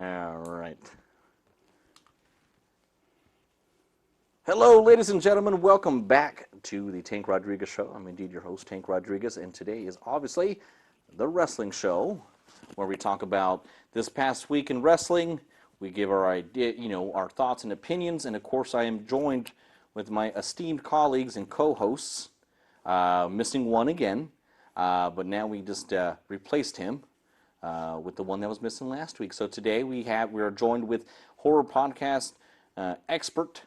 All right. Hello, ladies and gentlemen. Welcome back to the Tank Rodriguez Show. I'm indeed your host, Tank Rodriguez, and today is obviously the wrestling show where we talk about this past week in wrestling. We give our idea, our thoughts and opinions, and of course, I am joined with my esteemed colleagues and co-hosts. Missing one again, but now we just replaced him with the one that was missing last week. So today we are joined with horror podcast expert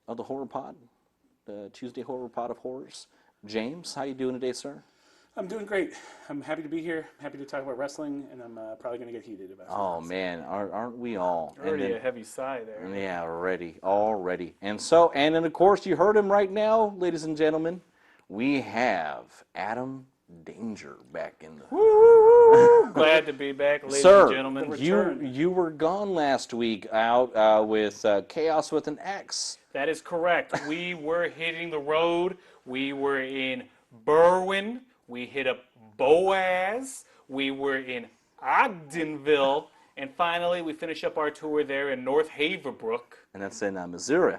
of the Horror Pod, the Tuesday Horror Pod of Horrors, James. How you doing today, sir? I'm doing great. I'm happy to be here. I'm happy to talk about wrestling, and I'm probably going to get heated about it. Oh man, aren't we all? Already a heavy sigh there. Yeah, already. And then of course you heard him right now, ladies and gentlemen. We have Adam Danger back in the. Woo! Glad to be back, ladies and gentlemen. You were gone last week out with Xaos with an X. That is correct. We were hitting the road. We were in Berwyn. We hit up Boaz. We were in Ogdenville. And finally, we finished up our tour there in North Haverbrook. And that's in Missouri.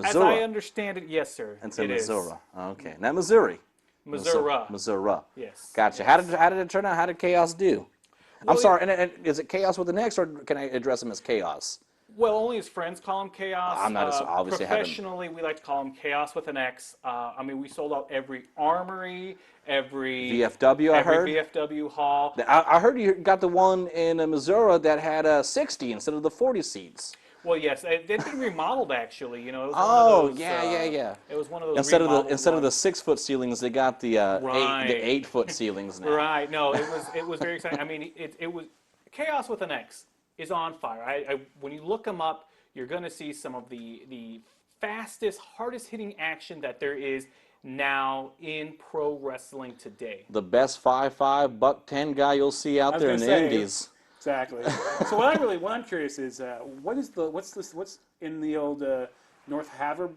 As I understand it, yes, sir. It's in Missouri. Okay, not Missouri. Missouri. Yes. Gotcha. Yes. How did it turn out? How did Xaos do? Well, I'm sorry. And is it Xaos with an X, or can I address him as Xaos? Well, only his friends call him Xaos. I'm not obviously professionally. We like to call him Xaos with an X. We sold out every armory, every VFW. I heard every VFW hall. I heard you got the one in Missouri that had 60 instead of the 40 seats. Well, yes, it had been remodeled actually. It was yeah. It was one of those instead of the 6-foot ceilings, they got the right. 8-foot ceilings now. Right. No, it was very exciting. It was Xaos with an X is on fire. When you look him up, you're going to see some of the fastest, hardest hitting action that there is now in pro wrestling today. The best 5'5", $110 guy you'll see out there in the Indies. Exactly. So what I'm curious is what's in the old North Haverbrook?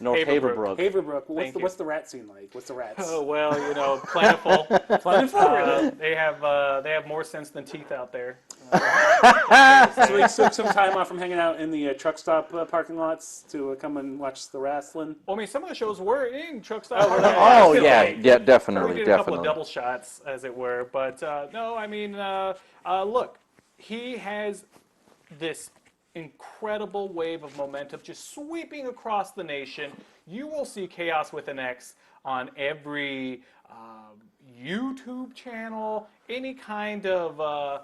North Haverbrook. Haverbrook. What's the rat scene like? What's the rats? Oh well, plentiful. Plentiful, really? They have more sense than teeth out there. So we took some time off from hanging out in the truck stop parking lots to come and watch the wrestling. Well, some of the shows were in truck stop. Definitely. We did a couple of double shots, as it were. But look, he has this incredible wave of momentum just sweeping across the nation. You will see Xaos with an X on every YouTube channel, any kind of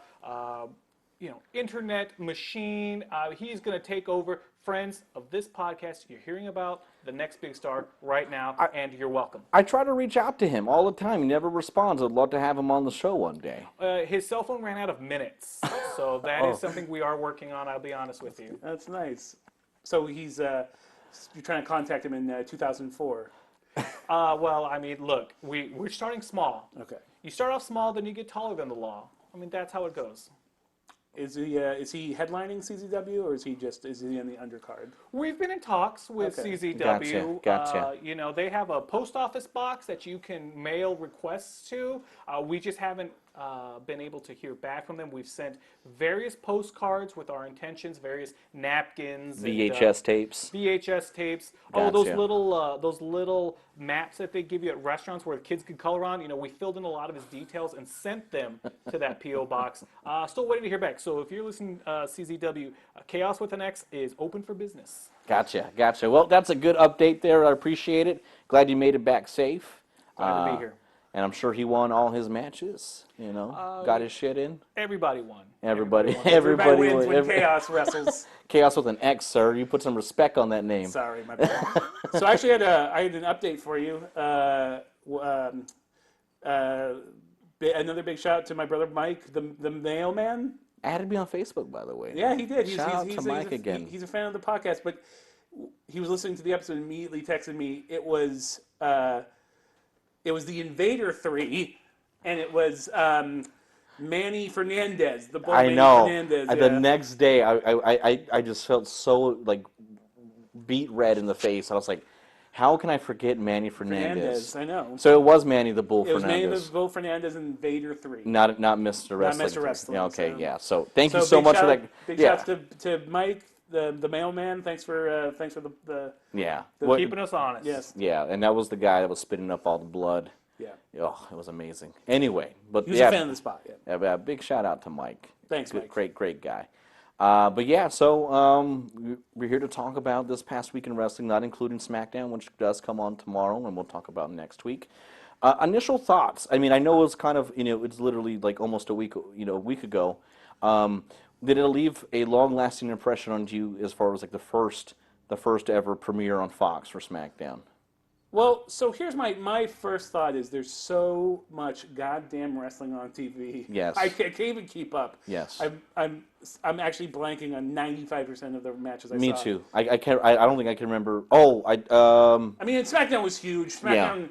internet machine. He's going to take over. Friends of this podcast, you're hearing about the next big star right now, and you're welcome. I try to reach out to him all the time. He never responds. I'd love to have him on the show one day. His cell phone ran out of minutes, so that is something we are working on, I'll be honest with you. That's nice. So you're trying to contact him in 2004. Look, we're starting small. Okay. You start off small, then you get taller than the law. That's how it goes. Is he headlining CZW, or is he in the undercard? We've been in talks with CZW. Gotcha. They have a post office box that you can mail requests to. We just haven't been able to hear back from them. We've sent various postcards with our intentions, various napkins, VHS tapes. Gotcha. Oh, those little maps that they give you at restaurants where the kids could color on. We filled in a lot of his details and sent them to that PO box. Still waiting to hear back. So if you're listening, CZW, Xaos with an X is open for business. Gotcha. Well, that's a good update there. I appreciate it. Glad you made it back safe. Glad to be here. And I'm sure he won all his matches. Got his shit in. Everybody won. Everybody wins when Xaos wrestles. Xaos with an X, sir. You put some respect on that name. Sorry, my bad. So I actually I had an update for you. Another big shout out to my brother Mike, the mailman. Added me on Facebook, by the way. Yeah, he did. Shout out to Mike again. He's a fan of the podcast, but he was listening to the episode and immediately texted me. It was the Invader 3, and it was Manny Fernandez, the boy Manny Fernandez. The next day, I just felt so beat red in the face. I was like, How can I forget Manny Fernandez? I know. So it was Manny the Bull It was Fernandez. Manny the Bull Fernandez and Vader 3. Not Mr. Not Wrestling. Mr. Wrestling. Yeah, okay, So. yeah. So thank you So so big much shout for out, that. Big Yeah. shouts to Mike, the mailman. Thanks for the Yeah. Keeping us honest. yes. Yeah, and that was the guy that was spitting up all the blood. Yeah. Oh, it was amazing. Anyway, but He was yeah, a fan of the spot. Yeah. big shout out to Mike. Thanks, Mike. Great guy. But yeah, so we're here to talk about this past week in wrestling, not including SmackDown, which does come on tomorrow, and we'll talk about next week. Initial thoughts. I mean, I know it's kind of, it's literally like almost a week ago. Did it leave a long-lasting impression on you as far as like the first ever premiere on Fox for SmackDown? Well, so here's my first thought is there's so much goddamn wrestling on TV. Yes. I can't even keep up. Yes. I'm actually blanking on 95% of the matches I saw. Me too. I can't. I don't think I can remember. Oh, I mean, SmackDown was huge. SmackDown,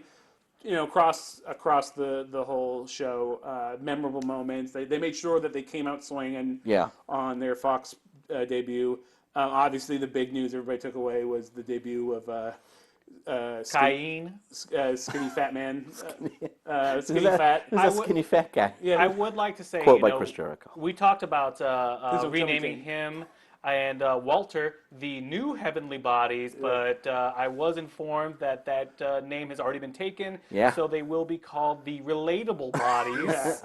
across the whole show, memorable moments. They made sure that they came out swinging. Yeah. On their Fox debut. Obviously, the big news everybody took away was the debut of Cain. skinny fat man. Skinny fat. fat. Who's that skinny fat guy? Yeah, I would like to say, Quote by Chris Jericho. we talked about Tell me renaming King. him and Walter the new Heavenly Bodies, but I was informed that name has already been taken. Yeah. So they will be called the Relatable Bodies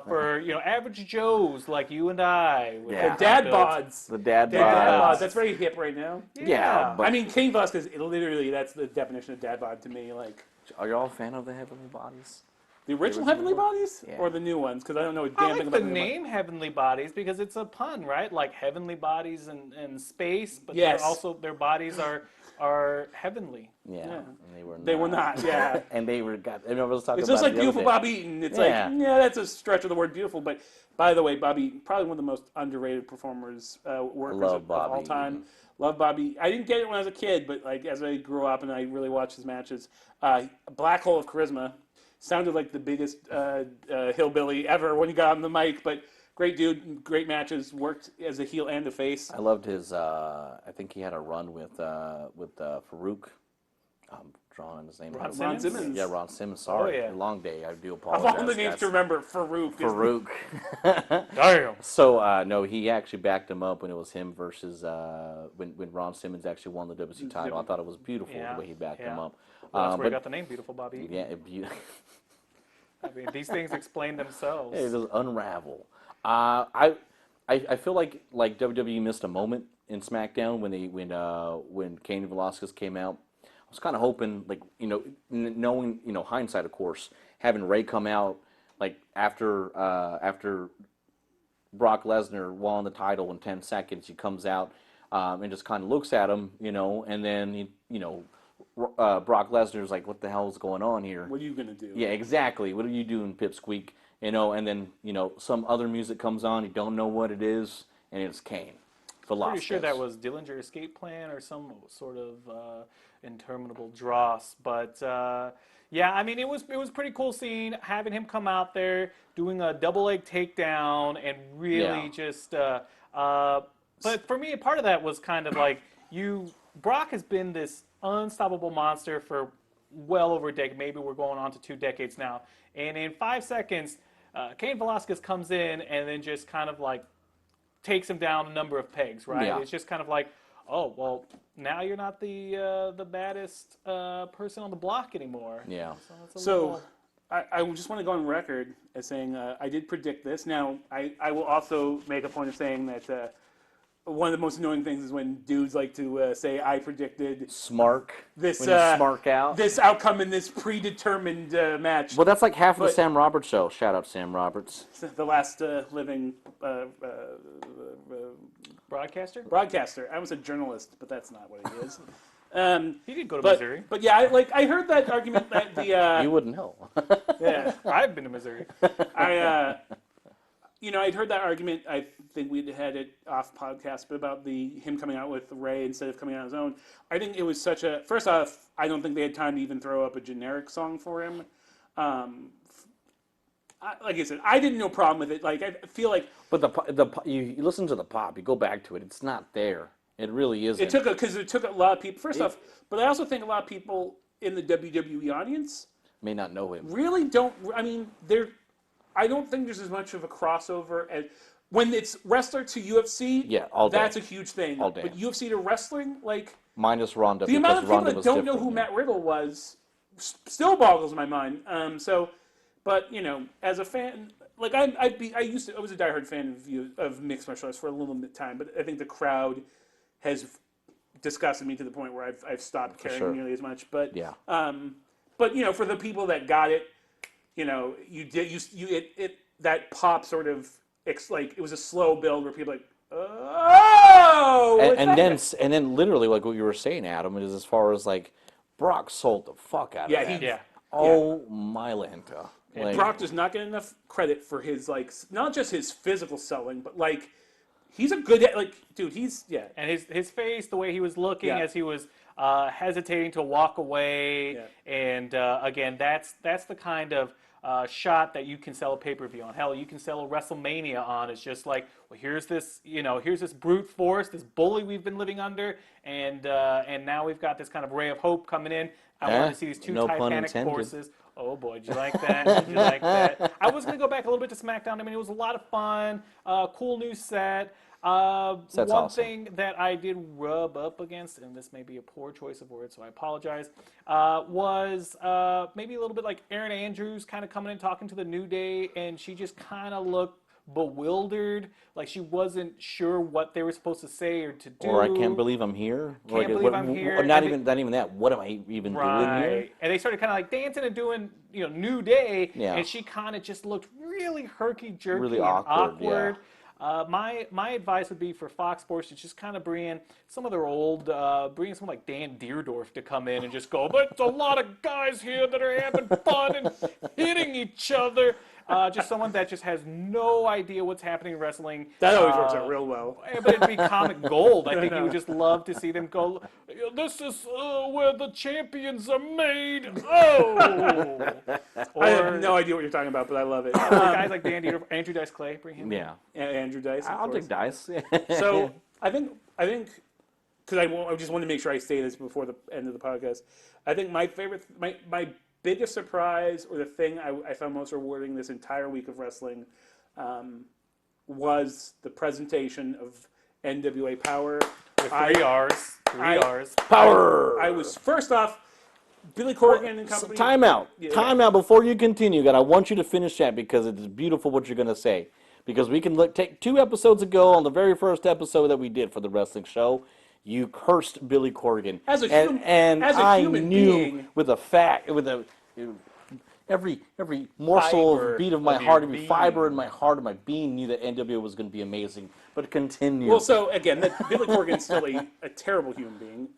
for average Joes like you and I. with Yeah. our dad builds. bods. The dad Dad bod. bods. That's very hip right now. Yeah, but I mean, Kane Velasquez, literally, that's the definition of dad bod to me. Like are you all a fan of the Heavenly Bodies? the original Heavenly Bodies Yeah. or the new ones? Because I don't know a I damn thing like about the new ones. name Heavenly Bodies because it's a pun, right? Like heavenly bodies in space, but Yes. they're also their bodies are heavenly. Yeah. Yeah. And they were. They were not. Yeah. And they were. I was talking It's about just it like the other Beautiful day. Bobby Eaton. It's Yeah. like, that's a stretch of the word beautiful. But by the way, Bobby, probably one of the most underrated performers, workers Love of Bobby all time. Eaton. Love Bobby. I didn't get it when I was a kid, but like as I grew up and I really watched his matches, black hole of charisma. Sounded like the biggest hillbilly ever when he got on the mic, but great dude, great matches. Worked as a heel and a face. I loved his. I think he had a run with Farouk. I'm drawing his name. Ron Ron Simmons? Simmons. Yeah, Ron Simmons. Sorry, Oh, yeah. long day. I do Of apologize. all the names guys. to remember, Farouk. Farouk. Damn. So no, he actually backed him up when it was him versus when Ron Simmons actually won the WC title. I thought it was beautiful Yeah, the way he backed him yeah. up. Well, that's where he but got the name Beautiful Bobby. yeah, I mean, these things explain themselves. it was unravel. I feel like WWE missed a moment in SmackDown when Cain Velasquez came out. I was kind of hoping, knowing hindsight, of course, having Ray come out like after Brock Lesnar won the title in 10 seconds, he comes out and just kind of looks at him, and then Brock Lesnar's like, "What the hell is going on here?" What are you gonna do? Yeah, exactly. What are you doing, Pipsqueak? And then some other music comes on. You don't know what it is, and it's Cain Velasquez. Pretty sure that was Dillinger Escape Plan or some sort of interminable dross. But yeah, I mean, it was pretty cool seeing having him come out there doing a double leg takedown and really just. But for me, a part of that was kind of like Brock has been this unstoppable monster for well over a decade. Maybe we're going on to 2 decades now. And in 5 seconds, Cain Velasquez comes in and then just kind of like takes him down a number of pegs, right? Yeah. It's just kind of like, oh, well, now you're not the baddest person on the block anymore. Yeah. it's a So little- I just want to go on record as saying I did predict this. Now, I will also make a point of saying that one of the most annoying things is when dudes like to say I predicted Smark. this When you smark out. this outcome in this predetermined match. Well, that's like half of the But- Sam Roberts show. Shout out Sam Roberts. The last living broadcaster? broadcaster. I was a journalist, but that's not what he is. He did go to But Missouri. yeah, I heard that argument that the You wouldn't know. yeah. I've been to Missouri. I'd heard that argument. I think we'd had it off podcast, but about him coming out with Ray instead of coming out on his own. I think it was such a. First off, I don't think they had time to even throw up a generic song for him. Like I said, I didn't no problem with it. Like I feel like But you listen to the pop, you go back to it, it's not there. It really isn't. It took a lot of people. First off, but I also think a lot of people in the WWE audience May not know him. really don't. I mean, I don't think there's as much of a crossover as when it's wrestler to UFC. Yeah, all day. That's a huge thing. All day. But UFC to wrestling, like Minus Ronda. the amount of people Ronda that was don't know different, who yeah. Matt Riddle was still boggles my mind. But as a fan, like I was a diehard fan of mixed martial arts for a little bit of time, but I think the crowd has disgusted me to the point where I've stopped caring nearly as much. But Yeah. But for the people that got it, that pop sort of like it was a slow build where people were like, oh, and then literally like what you were saying, Adam, is as far as like Brock sold the fuck out of that. Yeah. Oh my Lanta. Like, Brock does not get enough credit for his not just his physical selling, but like he's a good dude. And his face, the way he was looking as he was hesitating to walk away, and again, that's the kind of shot that you can sell a pay-per-view on. Hell, you can sell a WrestleMania on. It's just like, well, here's this brute force, this bully we've been living under, and now we've got this kind of ray of hope coming in. I want to see these two Titanic forces. Oh boy, did you like that? Did you like that? I was going to go back a little bit to SmackDown. I mean, it was a lot of fun. Cool new set. One awesome. thing that I did rub up against, and this may be a poor choice of words, so I apologize, was maybe a little bit like Erin Andrews kind of coming in talking to the New Day, and she just kind of looked bewildered, like she wasn't sure what they were supposed to say or to do. Or I can't believe I'm here. Can't believe I'm here. Not even that. What am I even doing here? And they started kind of like dancing and doing, New Day, Yeah. and she kind of just looked really herky-jerky Really and awkward, My advice would be for Fox Sports to just kind of bring in some of their old, bring in someone like Dan Deerdorf to come in and just go, there's a lot of guys here that are having fun and hitting each other. Just someone that just has no idea what's happening in wrestling. That always works out real well. But it'd be comic gold. I think you would just love to see them go, this is where the champions are made. Oh! I have no idea what you're talking about, but I love it. Guys like Dan Deerdorf, Andrew Dice Clay, bring him in. Yeah. Andrew Dice. I'll take Dice. So I think because I just wanted to make sure I say this before the end of the podcast. I think my biggest surprise, or the thing I found most rewarding this entire week of wrestling, was the presentation of NWA Power. With 3 R's. 3 R's. Power! I was, first off, Billy Corgan and company. Time out. Yeah. Time out before you continue. God, I want you to finish that because it's beautiful what you're going to say. Because we can take 2 episodes ago on the very first episode that we did for the wrestling show, you cursed Billy Corgan. As a human being. With every morsel of beat of my heart, every fiber in my heart of my being knew that NWA was going to be amazing. But continue. Well, so again, Billy Corgan's still a terrible human being.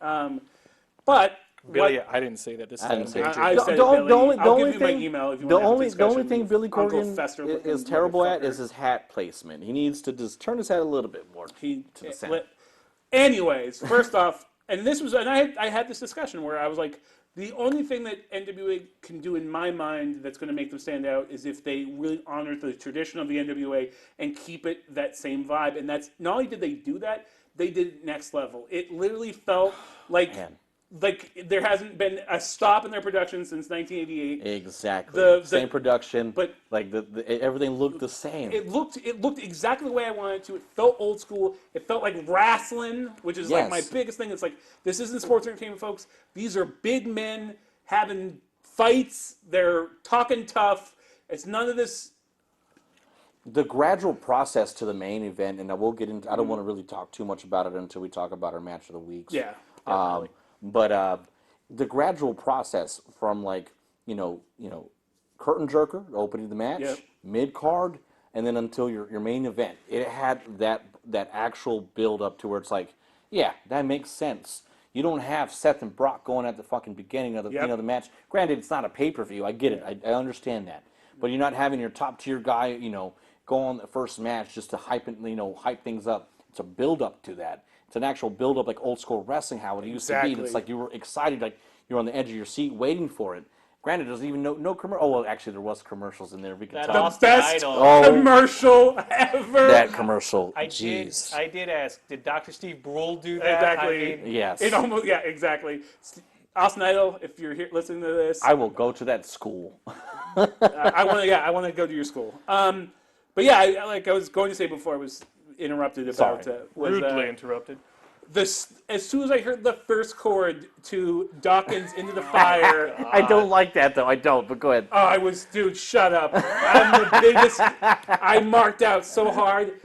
But Billy, I didn't say that. This is I said The it, Billy. I'll only give you my thing, email if you the want to have a only discussion thing with Billy Uncle Corgan Fester is terrible at is his hat placement. He needs to just turn his head a little bit more to the center. Anyways, first off, and I had this discussion where I was like, the only thing that NWA can do in my mind that's going to make them stand out is if they really honor the tradition of the NWA and keep it that same vibe. And that's not only did they do that, they did it next level. It literally felt like there hasn't been a stop in their production since 1988. Exactly. Same production, but like everything looked the same. It looked exactly the way I wanted it to. It felt old school. It felt like wrestling, which is like my biggest thing. It's like, this isn't sports entertainment, folks. These are big men having fights. They're talking tough. It's none of this. The gradual process to the main event, and I will get into. I don't want to really talk too much about it until we talk about our match of the weeks. Yeah. But the gradual process from curtain jerker, opening the match, mid card, and then until your main event, it had that actual build up to where it's like, yeah, that makes sense. You don't have Seth and Brock going at the fucking beginning of the the match. Granted, it's not a pay-per-view. I get it. I understand that. But you're not having your top tier guy, go on the first match just to hype things up. It's a build up to that. It's an actual build up like old school wrestling, how it used to be. It's like you were excited, like you're on the edge of your seat waiting for it. Granted, there's even no commercial. Oh, well, actually, there was commercials in there. We can That talk. The Austin best Idol. Oh. commercial ever. That commercial. I Jeez. did ask, did Dr. Steve Brule do that? Exactly. I mean, Yes. It almost, yeah, exactly. Austin Idol, if you're here listening to this, I will go to that school. I want to go to your school. But yeah, like I was going to say before, I was interrupted about Sorry. was rudely interrupted. this. As soon as I heard the first chord to Dawkins Into the Fire, I don't like that though. I don't. But go ahead. oh, I was, dude, shut up. I'm the biggest. I marked out so hard.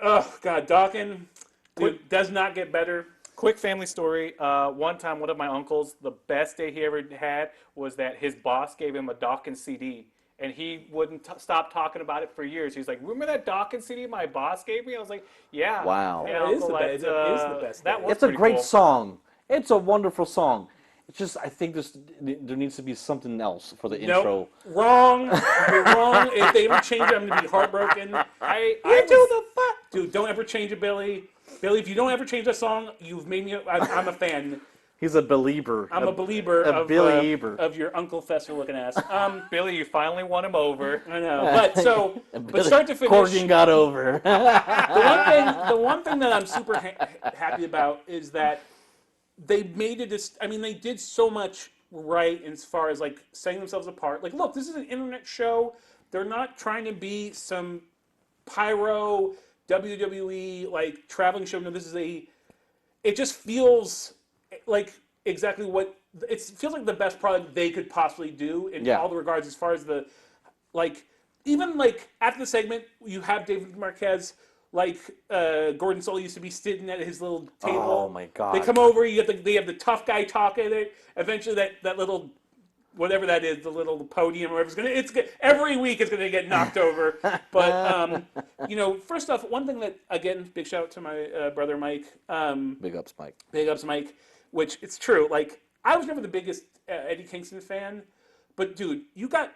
Oh God, Dawkins, dude, does not get better. Quick family story. One time, one of my uncles, the best day he ever had was that his boss gave him a Dawkins CD. And he wouldn't stop talking about it for years. He's like, remember that Dawkins CD my boss gave me? I was like, yeah. Wow. Yeah, It is Uncle, the best- it is the best That day. was It's a pretty great cool. song. It's a wonderful song. It's just I think there needs to be something else for the intro. Nope. Wrong. You're wrong. If they ever change it, I'm gonna be heartbroken. Dude, don't ever change it, Billy. Billy, if you don't ever change that song, you've made me. I'm a fan. He's a believer. I'm a believer of your Uncle Fester looking ass. Billy, you finally won him over. I know, but start to finish. Corgan got over. The one thing that I'm super happy about is that they made it. I mean, they did so much right as far as like setting themselves apart. Like, look, this is an internet show. They're not trying to be some pyro WWE like traveling show. No, this is a. It just feels like exactly what it feels like the best product they could possibly do in all the regards as far as the like even like after the segment you have David Marquez like Gordon Solie used to be sitting at his little table. Oh my God. They come over, they have the tough guy talking there. Eventually that little whatever that is, the little podium or whatever, every week it's gonna get knocked over. But first off, one thing that again, big shout out to my brother Mike. Big ups, Mike. Big ups, Mike. Which it's true. Like I was never the biggest Eddie Kingston fan, but dude, you got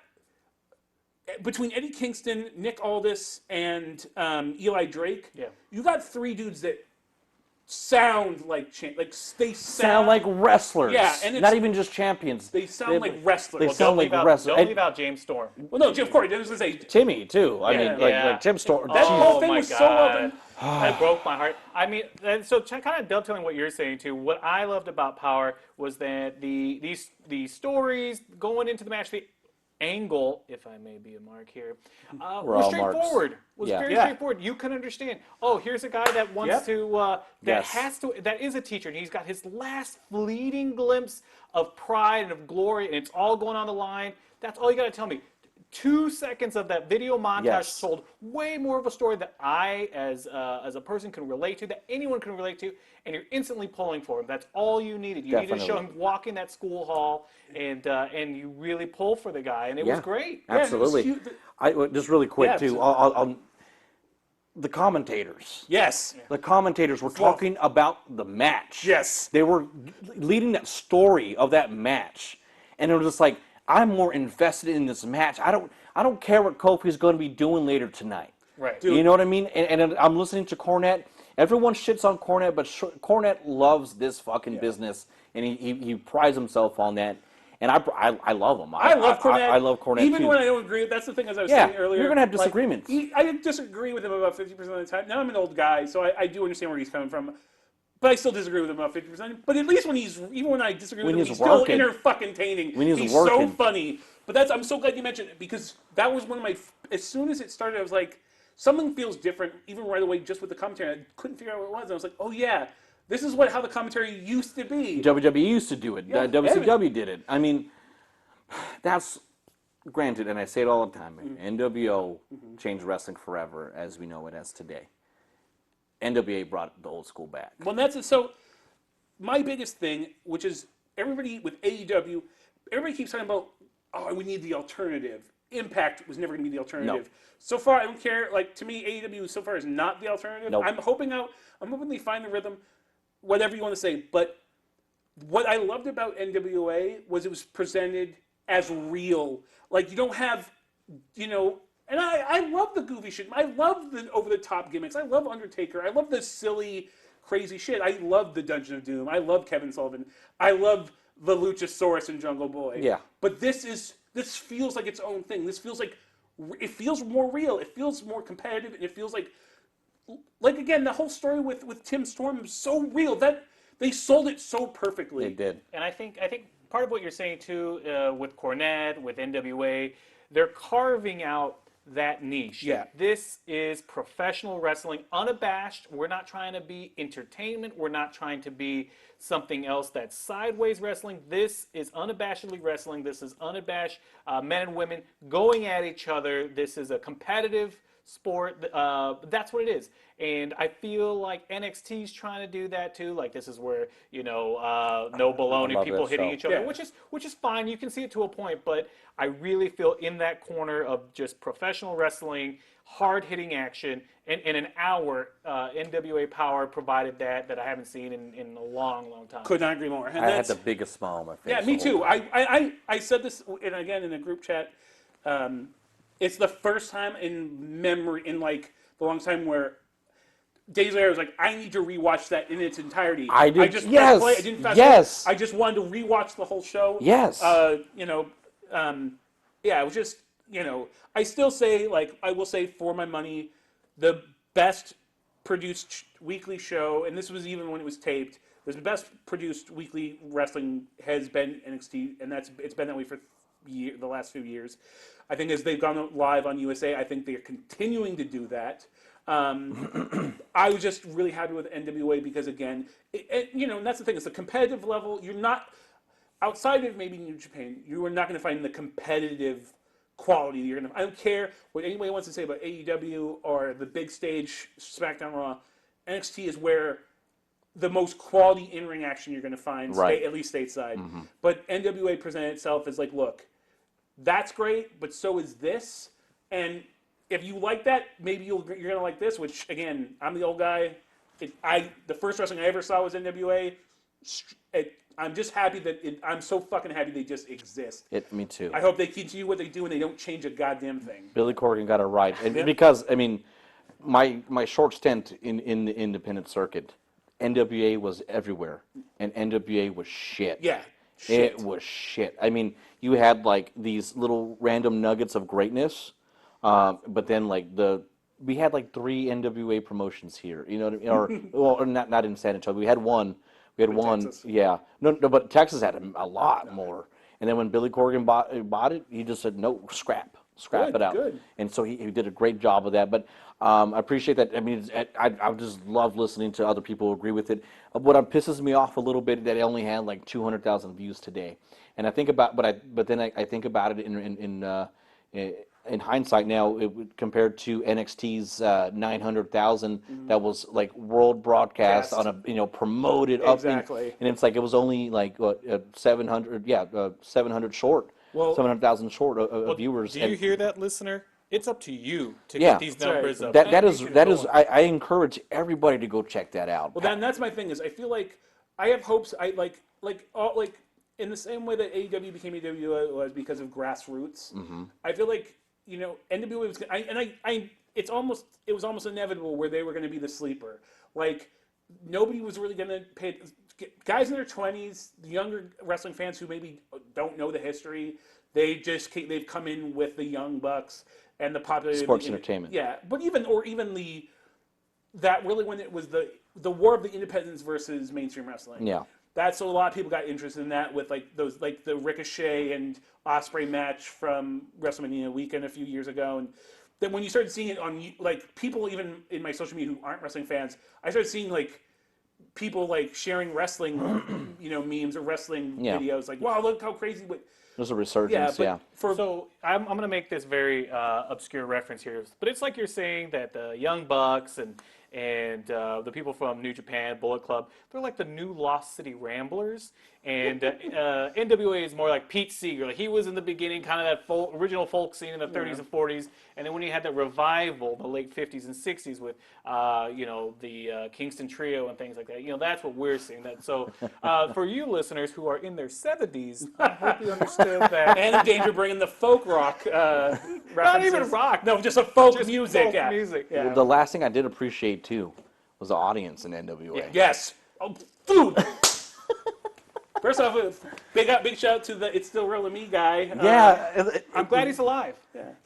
between Eddie Kingston, Nick Aldis, and Eli Drake. Yeah. You got three dudes that sound like they Sound like wrestlers. Yeah, and it's, not even just champions. They sound like wrestlers. They sound like wrestlers. Don't leave out James Storm. Well, no, of course. I was gonna say Timmy too. I mean, like Tim Storm. That whole thing my was God. so well done. That broke my heart. I mean, and so kind of dovetailing what you're saying too. What I loved about Power was that the stories going into the match, the angle, if I may be a mark here, was straightforward. Was very straightforward. You can understand. Oh, here's a guy that wants to that is a teacher, and he's got his last fleeting glimpse of pride and of glory, and it's all going on the line. That's all you got to tell me. 2 seconds of that video montage told way more of a story that I, as a person, can relate to, that anyone can relate to, and you're instantly pulling for him. That's all you needed. You needed to show him walking that school hall, and you really pull for the guy, and it was great. Absolutely. Just really quick too. The commentators. Yes. The commentators were talking about the match. Yes. They were leading that story of that match, and it was just like, I'm more invested in this match. I don't care what Kofi's going to be doing later tonight. Right. You know what I mean? And I'm listening to Cornette. Everyone shits on Cornette, but Cornette loves this fucking business, and he prides himself on that. And I love him. I love Cornette. I love Cornette even too. when I don't agree. That's the thing, as I was saying earlier. You're gonna have disagreements. I disagree with him about 50% of the time. Now I'm an old guy, so I do understand where he's coming from. But I still disagree with him about 50%. But at least even when I disagree with him, he's still inner-fucking-taining. He's so funny. But I'm so glad you mentioned it, because that was one of my, as soon as it started, I was like, something feels different, even right away, just with the commentary. I couldn't figure out what it was. And I was like, oh yeah, this is how the commentary used to be. WWE used to do it. Yeah, WCW did it. I mean, that's granted, and I say it all the time, NWO changed wrestling forever as we know it as today. NWA brought the old school back. Well, that's it. So my biggest thing, which is everybody with AEW, everybody keeps talking about, oh, we need the alternative. Impact was never going to be the alternative. No. So far, I don't care. Like, to me, AEW so far is not the alternative. Nope. I'm hoping they find the rhythm, whatever you want to say. But what I loved about NWA was it was presented as real. Like, you don't have, and I love the goofy shit. I love the over-the-top gimmicks. I love Undertaker. I love the silly, crazy shit. I love the Dungeon of Doom. I love Kevin Sullivan. I love the Luchasaurus and Jungle Boy. Yeah. But this feels like its own thing. This feels like it feels more real. It feels more competitive, and it feels like again, the whole story with Tim Storm is so real that they sold it so perfectly. They did. And I think part of what you're saying too with Cornette, with NWA, they're carving out that niche. Yeah. This is professional wrestling, unabashed. We're not trying to be entertainment. We're not trying to be something else that's sideways wrestling. This is unabashedly wrestling. This is unabashed men and women going at each other. This is a competitive sport. That's what it is. And I feel like NXT's trying to do that too. Like this is where, no baloney, people hitting each other, Yeah. which is fine. You can see it to a point, but I really feel in that corner of just professional wrestling, hard-hitting action, and in an hour, NWA Power provided that I haven't seen in a long, long time. Could not agree more. And I had the biggest smile on my face. Yeah, me too. I said this, and again in a group chat. It's the first time in memory, in like the long time, where days later I was like, I need to rewatch that in its entirety. I did. I just Yes. pressed play. I didn't fast Yes. forward. I just wanted to rewatch the whole show. Yes. Yeah, it was just, I still say, like, I will say for my money, the best produced weekly show, and this was even when it was taped, the best produced weekly wrestling has been NXT, and it's been that way for the last few years. I think as they've gone live on USA, I think they're continuing to do that. I was just really happy with NWA because, again, and that's the thing, it's the competitive level. You're not, outside of maybe New Japan, you are not going to find the competitive quality you're going to. I don't care what anybody wants to say about AEW or the big stage SmackDown Raw. NXT is where the most quality in-ring action you're going to find, Right. at least stateside. Mm-hmm. But NWA presented itself as like, look, that's great, but so is this. And if you like that, maybe you're going to like this, which, again, I'm the old guy. The first wrestling I ever saw was NWA. I'm just happy I'm so fucking happy they just exist. Me too. I hope they continue what they do and they don't change a goddamn thing. Billy Corgan got it right. And because, I mean, my short stint in the independent circuit, NWA was everywhere, and NWA was shit. Yeah, shit. It was shit. I mean, you had like these little random nuggets of greatness, but then like we had like 3 NWA promotions here. You know what I mean? Or not in San Antonio. We had one. Texas. Yeah. No, but Texas had a lot more. And then when Billy Corgan bought it, he just said, no, scrap it out. Good. And so he did a great job of that. But I appreciate that. I mean, I just love listening to other people agree with it. What pisses me off a little bit that it only had like 200,000 views today. And I think about, but then I think about it in hindsight now, compared to NXT's 900,000, that was like world broadcast on a promoted Exactly. and it's like it was only like 700 short, 700,000 short of viewers. Do you hear that, listener? It's up to you to Yeah. get these numbers up. That is I encourage everybody to go check that out. Well, that's my thing is I feel like I have hopes. I like in the same way that AEW became AEW was because of grassroots. Mm-hmm. I feel like NWA was, it was almost inevitable where they were going to be the sleeper. Like nobody was really going to pay. Guys in their 20s, the younger wrestling fans who maybe don't know the history, they've come in with the Young Bucks and the popularity Sports entertainment. Yeah, but even that really when it was the war of the independents versus mainstream wrestling. Yeah. That's a lot of people got interested in that with like the Ricochet and Ospreay match from WrestleMania weekend a few years ago, and then when you started seeing it on like people even in my social media who aren't wrestling fans, I started seeing like people like sharing wrestling memes or wrestling videos like, wow, look how crazy. But there's a resurgence. So I'm going to make this very obscure reference here, but it's like you're saying that the Young Bucks and the people from New Japan, Bullet Club, they're like the new Lost City Ramblers. And NWA is more like Pete Seeger. Like he was in the beginning, kind of that original folk scene in the 30s and 40s. And then when you had that revival, the late 50s and 60s with, the Kingston Trio and things like that, that's what we're seeing. So for you listeners who are in their 70s, I hope you understood that. And in danger bringing the folk rock Not even rock. No, just a folk Just music. folk music. Yeah. The last thing I did appreciate too was the audience in NWA. Yes. Oh, dude. First off, Big shout out to the It's Still Real to Me guy. Yeah, I'm glad he's alive.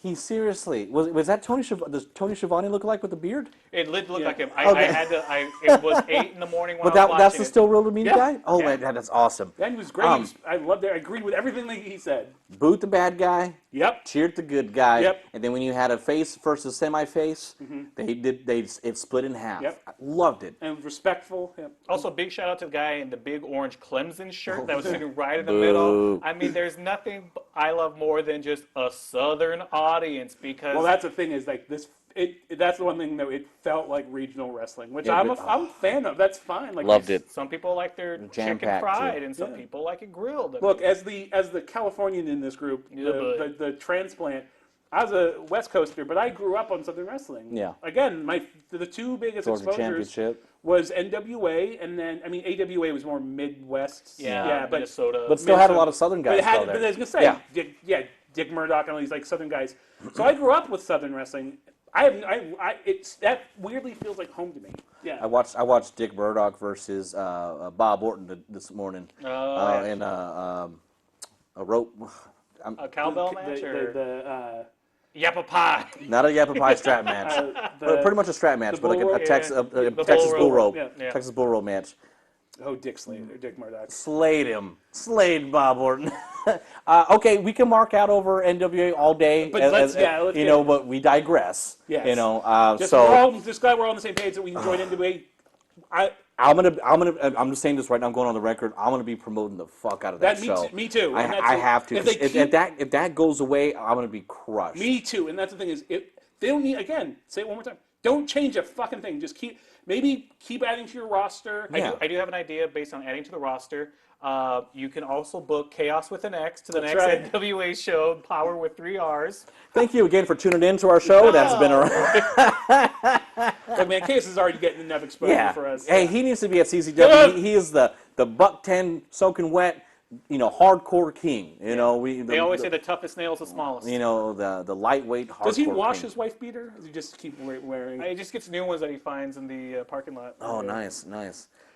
he seriously was that Tony? Does Tony Schiavone look like with the beard? It looked Yeah. like him. Okay. I had to. It was 8 in the morning when But I was that's watching the it. Still Real to Me Yeah. guy. Oh Yeah. man, that's awesome. Yeah, he was great. I loved it. I agreed with everything that he said. Boot the bad guy. Yep. Cheered the good guy. Yep. And then when you had a face versus semi-face, it split in half. Yep. I loved it. And respectful. Yep. Also, big shout out to the guy in the big orange Clemson shirt that was sitting right in the Boo. middle. I mean, there's nothing I love more than just a Southern audience because. Well, that's the thing is like this. That's the one thing though. It felt like regional wrestling, which Yeah, I'm but- a fan of. That's fine. Like Loved it. some people like their chicken Jam-packed, fried, too. and some Yeah. people like it grilled. I Look, mean, as the Californian in this group, Yeah, the transplant. I was a West Coaster, but I grew up on Southern wrestling. Yeah. Again, the two biggest Georgia exposures Championship. was NWA, and then AWA was more Midwest. but Minnesota. But still had a Minnesota. lot of Southern guys But, it had, still there. but I was gonna say, Yeah. Dick Murdoch and all these like Southern guys. So I grew up with Southern wrestling. That weirdly feels like home to me. Yeah. I watched Dick Murdoch versus Bob Orton this morning in a rope. A cowbell match or the Yappa Pie. Not a Yappa Pie strap match. Pretty much a strap match, but like bull a rope? Texas The Texas bull bull rope. rope. Yeah. Texas bull rope match. Dick Murdoch. Slayed him. Slayed Bob Orton. Okay, we can mark out over NWA all day. But let's but we digress. Yes. Just Just glad we're all on the same page that we enjoyed NWA. I'm just saying this right now. I'm going on the record. I'm gonna be promoting the fuck out of that show. Me too. And that's I it. have to. If they 'cause keep- if that goes away, I'm gonna be crushed. Me too. And that's the thing is, they don't need, again, say it one more time. Don't change a fucking thing. Just keep adding to your roster. Yeah. I do have an idea based on adding to the roster. You can also book Chaos with an X to the That's next right. NWA show, Power with 3 R's. Thank you again for tuning in to our show. That's been Look, man, Case is already getting enough exposure for us. Hey, he needs to be at CCW. He is the buck 10 soaking wet, hardcore king. They always say the toughest nail is the smallest. The lightweight hardcore. Does he wash king. his wife beater? Or does he just keep wearing? He just gets new ones that he finds in the parking lot. Oh, nice.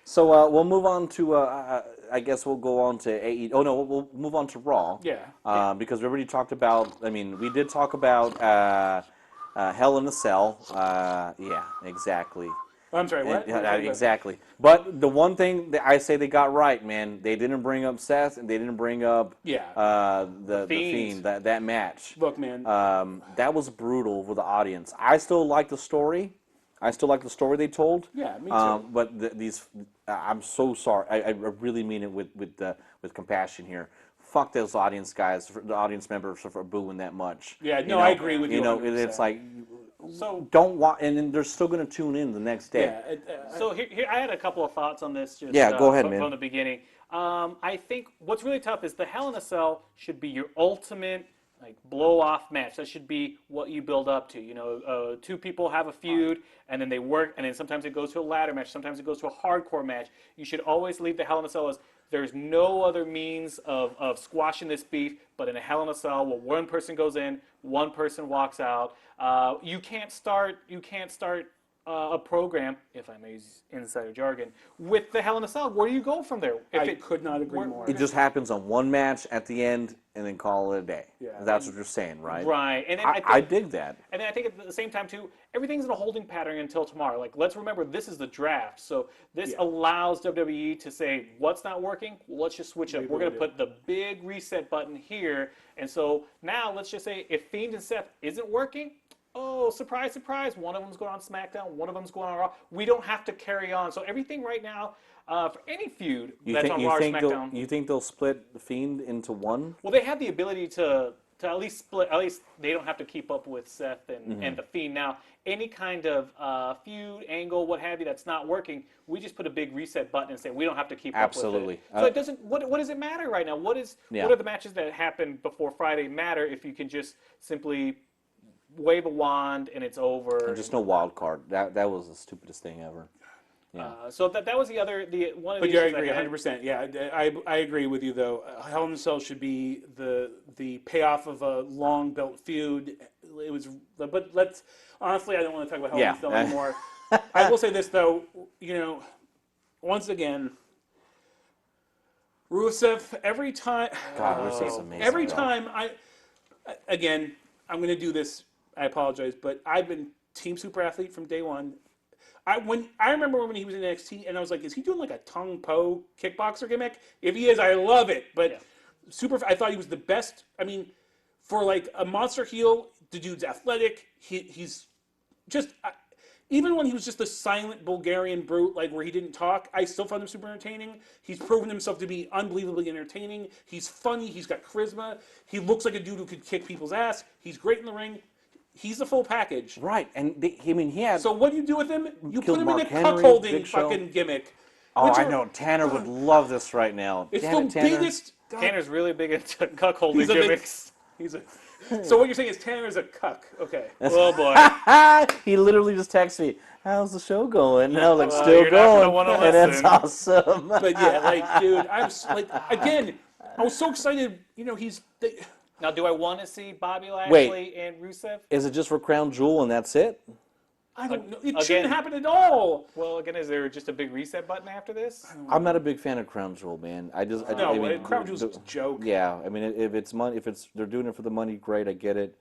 So we'll move on to. I guess we'll go on to AE. Oh no, we'll move on to Raw. Yeah. Because we already talked about. I mean, we did talk about Hell in a Cell. Yeah, exactly. I'm sorry, what? Exactly. But the one thing that I say they got right, man, they didn't bring up Seth and they didn't bring up the Fiend, that match. Look, man. That was brutal for the audience. I still like the story. They told. Yeah, me too. But I'm so sorry. I really mean it with compassion here. Fuck those audience guys, the audience members for booing that much. Yeah, no, I agree with you. 100%. It's like, so don't watch, and then they're still going to tune in the next day. yeah. So here, I had a couple of thoughts on this. Just, Go ahead, man. From the beginning. I think what's really tough is the Hell in a Cell should be your ultimate blow off match. That should be what you build up to. Two people have a feud and then they work, and then sometimes it goes to a ladder match. Sometimes it goes to a hardcore match. You should always leave the Hell in a Cell as there's no other means of squashing this beef, but in a Hell in a Cell where one person goes in, one person walks out. You can't start a program, if I may use insider jargon, with the Hell in a Cell. Where do you go from there? I could not agree more. It just happens on one match at the end, and then call it a day. Yeah. That's what you're saying, right? Right. And then I dig that. And then I think at the same time, too, everything's in a holding pattern until tomorrow. Let's remember, this is the draft. So this allows WWE to say, what's not working? Well, let's just switch up. We're going to put the big reset button here. And so now let's just say if Fiend and Seth isn't working, oh, surprise, surprise. One of them's going on SmackDown. One of them's going on Raw. We don't have to carry on. So everything right now, for any feud that's on Raw or SmackDown. You think they'll split the Fiend into one? Well, they have the ability to at least split. At least they don't have to keep up with Seth and the Fiend. Now, any kind of feud, angle, what have you, that's not working, we just put a big reset button and say we don't have to keep up with it. So it doesn't. What does it matter right now? What are the matches that happened before Friday matter if you can just simply wave a wand and it's over? And just no wild card. That was the stupidest thing ever. Yeah. So that was one of the But you issues agree I had. 100%. Yeah, I agree with you though. Hell in a Cell should be the payoff of a long built feud. It was, but honestly, I don't want to talk about Hell in a Cell anymore. I will say this though, once again, Rusev, every time. God, Rusev's amazing. Every though. time again, I'm going to do this. I apologize, but I've been Team Super Athlete from day one. I remember when he was in NXT, and I was like, is he doing like a Tung Po kickboxer gimmick? If he is, I love it. But I thought he was the best. I mean, for like a monster heel, the dude's athletic. He's just even when he was just a silent Bulgarian brute, like where he didn't talk, I still found him super entertaining. He's proven himself to be unbelievably entertaining. He's funny. He's got charisma. He looks like a dude who could kick people's ass. He's great in the ring. He's the full package. Right, and he had. So what do you do with him? You Killed put him Mark in a Henry, cuckolding Big Show. fucking gimmick. Oh, which I are- know. Tanner would love this right now. It's Damn the it, Tanner. biggest. God, Tanner's really big into cuckolding he's a big- gimmicks. He's a. So what you're saying is Tanner's a cuck. Okay. Oh boy. He literally just texted me, "How's the show going?" And I was like, Well, "Still you're not gonna going," wanna and that's listen. awesome. But yeah, like, dude, I was like, again, I was so excited. You know, Now, do I want to see Bobby Lashley and Rusev? Is it just for Crown Jewel and that's it? I don't know. It Again- shouldn't happen at all. Well, again, is there just a big reset button after this? I'm not a big fan of Crown Jewel, man. I No, Crown Jewel's a the- joke. Yeah, I mean, if it's money, they're doing it for the money, great, I get it.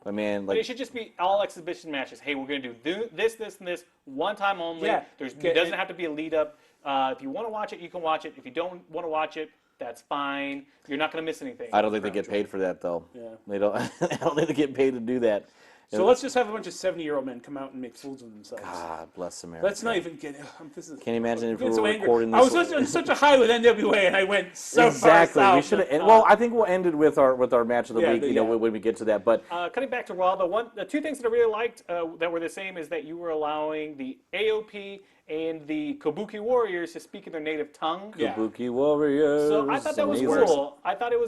But man, But it like, should just be all exhibition matches. Hey, we're going to do this, this, and this one time only. Yeah. It doesn't have to be a lead up. If you want to watch it, you can watch it. If you don't want to watch it, that's fine. You're not going to miss anything. I don't think they get paid for that though. Yeah. They don't. I don't think they get paid to do that. So let's just have a bunch of 70-year-old men come out and make fools of themselves. God bless America. Let's not even get. This is. Can you imagine if we I'm were so angry. recording I this? was on such a high with NWA, and I went so Exactly. far We south. should have. Well, I think we'll end it with our match of the Yeah, week. yeah. When we get to that. But Cutting back to Raw, the two things that I really liked that were the same is that you were allowing the AOP and the Kabuki Warriors to speak in their native tongue. Yeah. Kabuki Warriors. So I thought that was amazing. cool. I thought it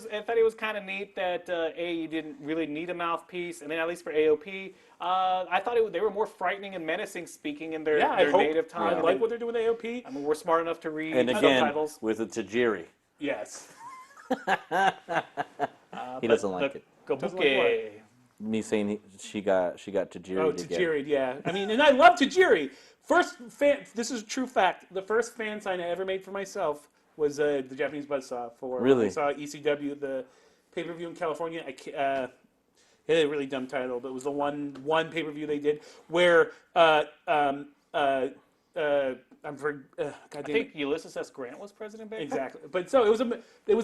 was kind of neat that you didn't really need a mouthpiece, and then at least for AOP, I thought they were more frightening and menacing speaking in their, Yeah, I their hope. native tongue. I like what they're doing with AOP. I mean, we're smart enough to read And again, subtitles. with a Tajiri, Yes. he doesn't like it. Doesn't like Kabuki. Me saying she got Tajiri. Oh, to get. Tajiri, yeah. I mean, and I love Tajiri. First fan. This is a true fact. The first fan sign I ever made for myself was the Japanese Buzzsaw for. Really? I saw ECW, the pay-per-view in California. It had a really dumb title, but it was the one pay-per-view they did where I'm for God I damn it. think Ulysses S. Grant was president back then. Exactly. But so it was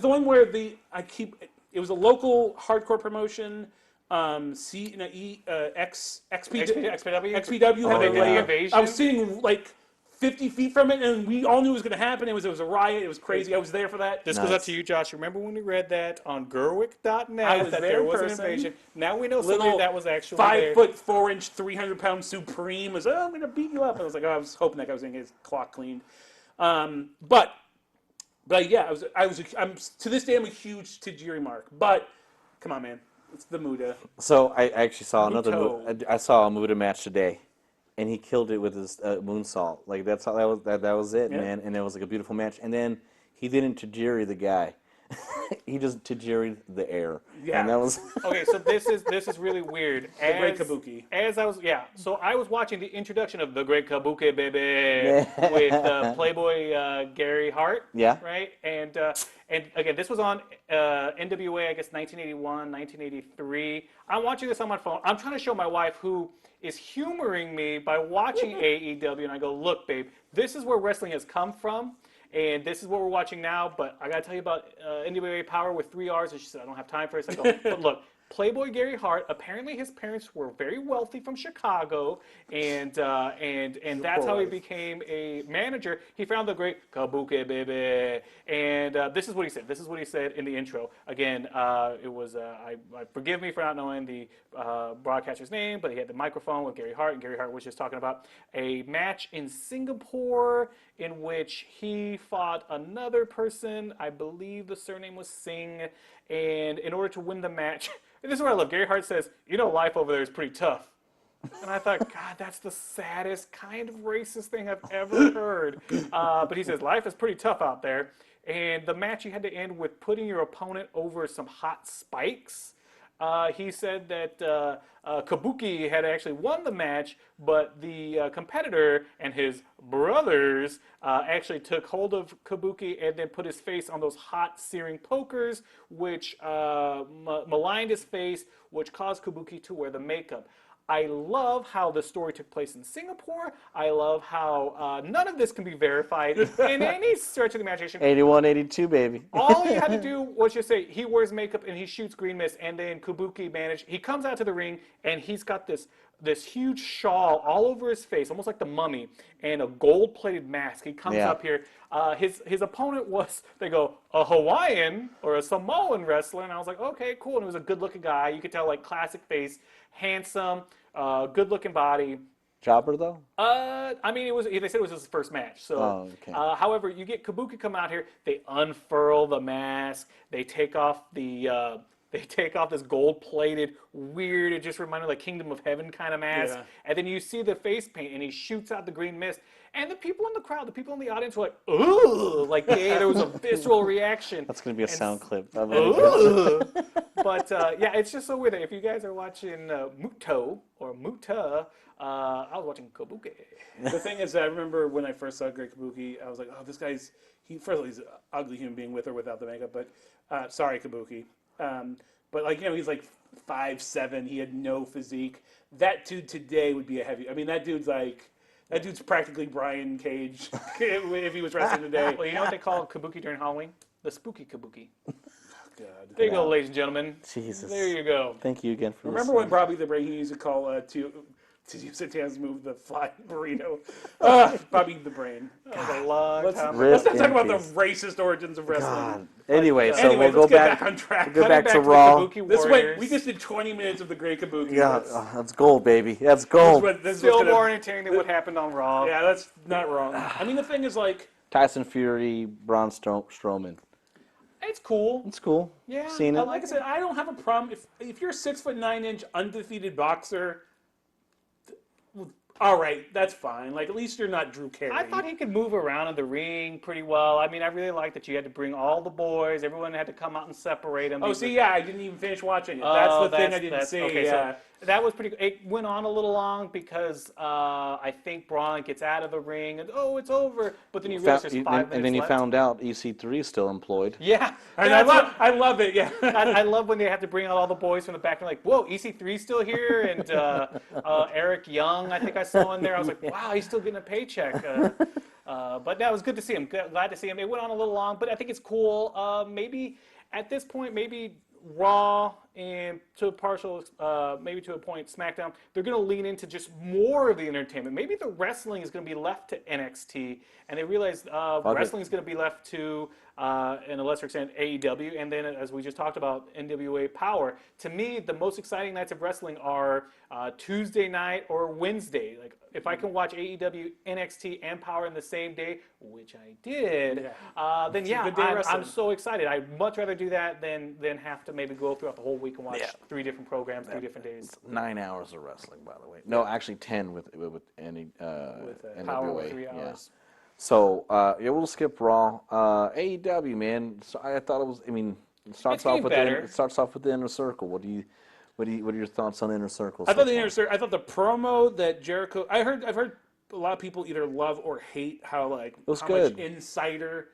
the one where it was a local hardcore promotion. XPW XPW. had Oh, a, yeah. like, Invasion. I was sitting like 50 feet from it, and we all knew it was going to happen. It was a riot. It was crazy. I was there for that. This goes Nice. out to you, Josh. Remember when we read that on Gerwick.net I was that there there in was an person. invasion? Now we know somebody Little that was actually there. 5'4" 300-pound Supreme was. Oh, I'm going to beat you up. And I was like, oh, I was hoping that guy was going to get his clock cleaned. But yeah, I'm to this day I'm a huge Tajiri mark. But come on, man, it's the Muda. So I actually saw another. Muto. I saw a Muda match today, and he killed it with his moonsault. Like that's how that was it, Yeah. man. And it was like a beautiful match. And then he didn't Tajiri the guy. He just Tajiri'd the air. Yeah. And that was. Okay, so this is really weird. The Great Kabuki. As I was watching the introduction of the Great Kabuki, baby, with Playboy Gary Hart. Yeah. Right, and again, this was on NWA, I guess 1981, 1983. I'm watching this on my phone. I'm trying to show my wife, who is humoring me by watching AEW, and I go, "Look, babe, this is where wrestling has come from." And this is what we're watching now, but I got to tell you about NWA Power with 3 R's. And she said, I don't have time for it. So I go, but look, Playboy Gary Hart, apparently his parents were very wealthy from Chicago, and that's how he became a manager. He found the great Kabuki, baby. And this is what he said. This is what he said in the intro. Again, it was, I forgive me for not knowing the broadcaster's name, but he had the microphone with Gary Hart, and Gary Hart was just talking about a match in Singapore in which he fought another person. I believe the surname was Singh. And in order to win the match, and this is what I love. Gary Hart says, you know, life over there is pretty tough. And I thought, God, that's the saddest kind of racist thing I've ever heard. But he says, life is pretty tough out there. And the match, you had to end with putting your opponent over some hot spikes. He said that Kabuki had actually won the match, but the competitor and his brothers actually took hold of Kabuki and then put his face on those hot searing pokers, which maligned his face, which caused Kabuki to wear the makeup. I love how the story took place in Singapore. I love how none of this can be verified in any stretch of the imagination. 81, 82, baby. All you had to do was just say he wears makeup and he shoots green mist, and then Kabuki managed. He comes out to the ring and he's got this huge shawl all over his face, almost like the mummy, and a gold-plated mask. He comes up here. His opponent was, they go, a Hawaiian or a Samoan wrestler, and I was like, okay, cool. And it was a good-looking guy. You could tell, like, classic face, handsome, good-looking body. Jobber though? I mean, they said it was his first match. So, okay. However, you get Kabuki come out here. They unfurl the mask. They take off the. They take off this gold-plated, weird. It just reminded me like Kingdom of Heaven kind of mask. Yeah. And then you see the face paint, and he shoots out the green mist. And the people in the crowd, the people in the audience were like, "Ooh!" Like there was a visceral reaction. That's going to be a sound clip. Ooh. But yeah, it's just so weird. If you guys are watching Muto or Muta, I was watching Kabuki. The thing is, I remember when I first saw Great Kabuki, I was like, oh, this guy's, first of all, he's an ugly human being with or without the makeup, but sorry, Kabuki. But like, you know, he's like 5'7", he had no physique. That dude today would be a heavy, I mean, that dude's practically Brian Cage if he was wrestling today. Well, you know what they call Kabuki during Halloween? The spooky Kabuki. God. There you go, ladies and gentlemen. Jesus. There you go. Thank you again for Remember listening. when Bobby the Brain, he used to call to use Satan's move, the flying burrito. Bobby the Brain. That was a long Let's, time let's ago. not talk about the peace. racist origins of wrestling. God. Anyway, so Anyway, we'll go let's get back. back on track. Go back to the Raw. Kabuki This Warriors. we just did 20 minutes of the Great Kabuki. Yeah, that's gold, baby. That's gold. Still more entertaining than what happened on Raw. Yeah, that's not wrong. I mean, the thing is, like, Tyson Fury, Braun Strowman. It's cool. It's cool. Yeah, Seen it. like I said, I don't have a problem if you're a 6'9" undefeated boxer. All right, that's fine. Like, at least you're not Drew Carey. I thought he could move around in the ring pretty well. I mean, I really liked that you had to bring all the boys. Everyone had to come out and separate them. Oh, see, yeah, I didn't even finish watching it. That's the thing I didn't see. Okay, yeah. so that was pretty good. It went on a little long because I think Braun gets out of the ring and, oh, it's over. But then you realize there's 5 minutes and then you left. found out EC3 is still employed. Yeah. And I love it, yeah. I love when they have to bring out all the boys from the back and like, whoa, EC3's still here, and Eric Young, I think I saw in there. I was like, wow, he's still getting a paycheck. But that was good to see him. Glad to see him. It went on a little long, but I think it's cool. Maybe at this point, maybe Raw and to a partial, maybe to a point, SmackDown, they're going to lean into just more of the entertainment. Maybe the wrestling is going to be left to NXT, and they realize wrestling is going to be left to, in a lesser extent, AEW, and then, as we just talked about, NWA Power. To me, the most exciting nights of wrestling are Tuesday night or Wednesday. Like, if I can watch AEW, NXT, and Power in the same day, which I did, then yeah, I'm so excited. I'd much rather do that than have to maybe go throughout the whole week and watch 3 different programs, 3 different days. 9 hours of wrestling, by the way. No, actually 10 with any NWA. Power with 3 hours. Yeah. So yeah, we'll skip Raw. AEW, man. So I thought it was. I mean, it starts off with the Inner Circle. What are your thoughts on Inner Circle? I thought the promo that Jericho. I've heard a lot of people either love or hate how much insider,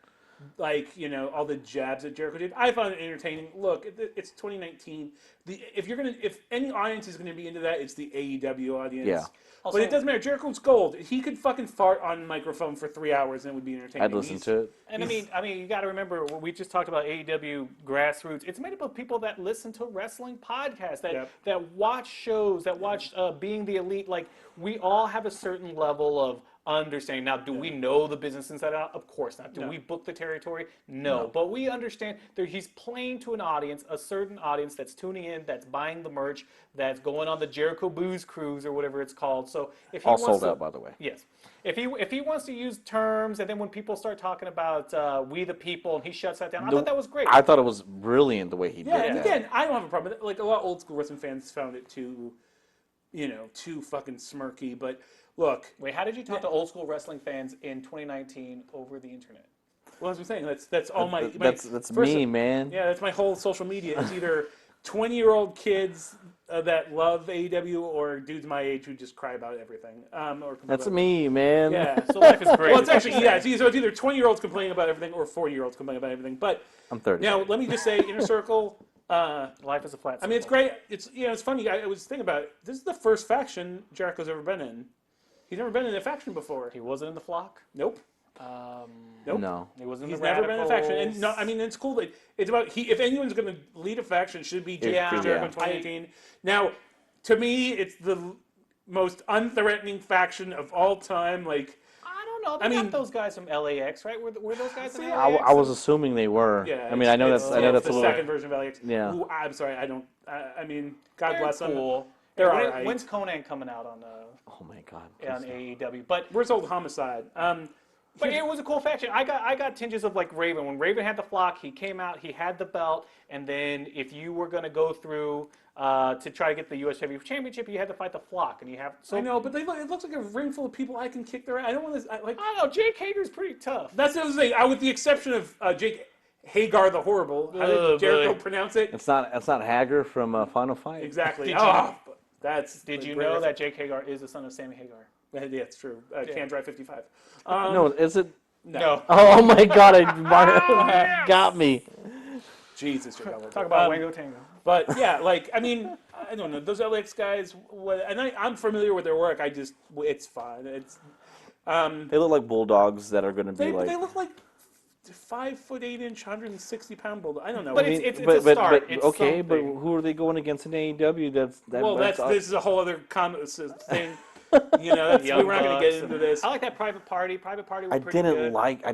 all the jabs that Jericho did. I found it entertaining. Look, it's 2019. If any audience is gonna be into that, it's the AEW audience. Yeah. Also, but it doesn't matter. Jericho's gold. He could fucking fart on microphone for 3 hours and it would be entertaining. I'd listen to it. And I mean, you got to remember, we just talked about AEW grassroots. It's made up of people that listen to wrestling podcasts, that watch shows, that watch Being the Elite. Like, we all have a certain level of understanding. Now, do we know the business inside out? Of course not. Do we book the territory? No. But we understand that he's playing to an audience, a certain audience that's tuning in, that's buying the merch, that's going on the Jericho Booze Cruise or whatever it's called. So if he all wants sold to, out, by the way. Yes. If he wants to use terms, and then when people start talking about we the people, and he shuts that down, I thought that was great. I thought it was brilliant the way he did and that. again, I don't have a problem with it. Like, a lot of old school wrestling fans found it too fucking smirky. But look, wait, how did you talk to old school wrestling fans in 2019 over the internet? Well, as I'm saying, that's all my. That's me, man. Yeah, that's my whole social media. It's either 20-year-old kids that love AEW or dudes my age who just cry about everything. That's me, man. Yeah. So life is great. Well, it's actually, yeah, so it's either 20-year-olds complaining about everything or 40-year-olds complaining about everything. But I'm 30. now, let me just say, Inner Circle, Life is a flat circle. I mean, it's great. It's funny. I was thinking about it. This is the first faction Jericho's ever been in. He's never been in a faction before. He wasn't in the flock. Nope. Nope. No. He wasn't in He's the never been in a faction. Radicals. And no, I mean, it's cool that it's about if anyone's going to lead a faction, it should be Chris Jericho in 2018. Now, to me, it's the most unthreatening faction of all time. Like, I don't know. They got those guys from LAX, right? Were those guys in LAX? I was assuming they were. yeah. I mean, I know that's the a little. second version of LAX. Yeah. Who, I'm sorry, I don't. I mean, God They're bless them. cool. They're When- all right. When's Conan coming out on Oh my God. on AEW? But Where's Old Homicide? it was a cool faction. I got tinges of like Raven. When Raven had the flock, he came out, he had the belt, and then if you were going to go through to try to get the U.S. Heavyweight Championship, you had to fight the flock, and you have. So I know, but it looks like a ring full of people I can kick their ass. I don't want to like. I don't know. Jake Hager's pretty tough. That's what I was saying. With the exception of Jake Hagar the Horrible. How Oh, did Jericho boy. pronounce it? It's not Hager from Final Fight. Exactly. That's. Did you know that Jake Hagar is the son of Sammy Hagar? Yeah, it's true. Can Drive 55. No, is it? No. Oh my God! Got me. Jesus, you're Talk about Wango Tango. But yeah, like I mean, I don't know those LX guys. And I'm familiar with their work. It's fun. It's. They look like bulldogs that are going to be They like. look like 5'8", 160-pound bulldog. I don't know. But it's a start. It's okay, something. but who are they going against in AEW? This is a whole other thing. You know, Young we're not going to get Bucks into this. I like that Private Party. Private Party was I pretty didn't good. like.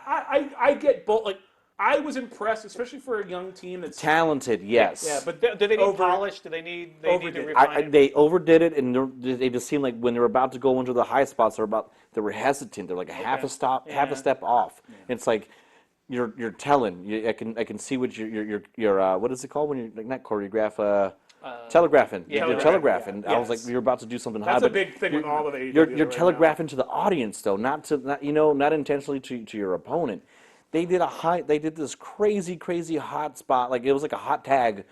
I get both. Like I was impressed, especially for a young team that's Talented, yes. yeah, but Do they need polish? Do they need Overdid to it. refine it? They overdid it, and they just seemed like when they were about to go into the high spots, they were hesitant. They're like half a step off. Yeah. It's like you're telling. I can see what your what is it called when you're like not choreograph. Telegraphing. Yeah, You're telegraphing. yeah, I was like, yes. you're about to do something high. that's a but big thing with all of AEW. You're right telegraphing to the audience, though, not intentionally to your opponent. They did this crazy hot spot, like it was like a hot tag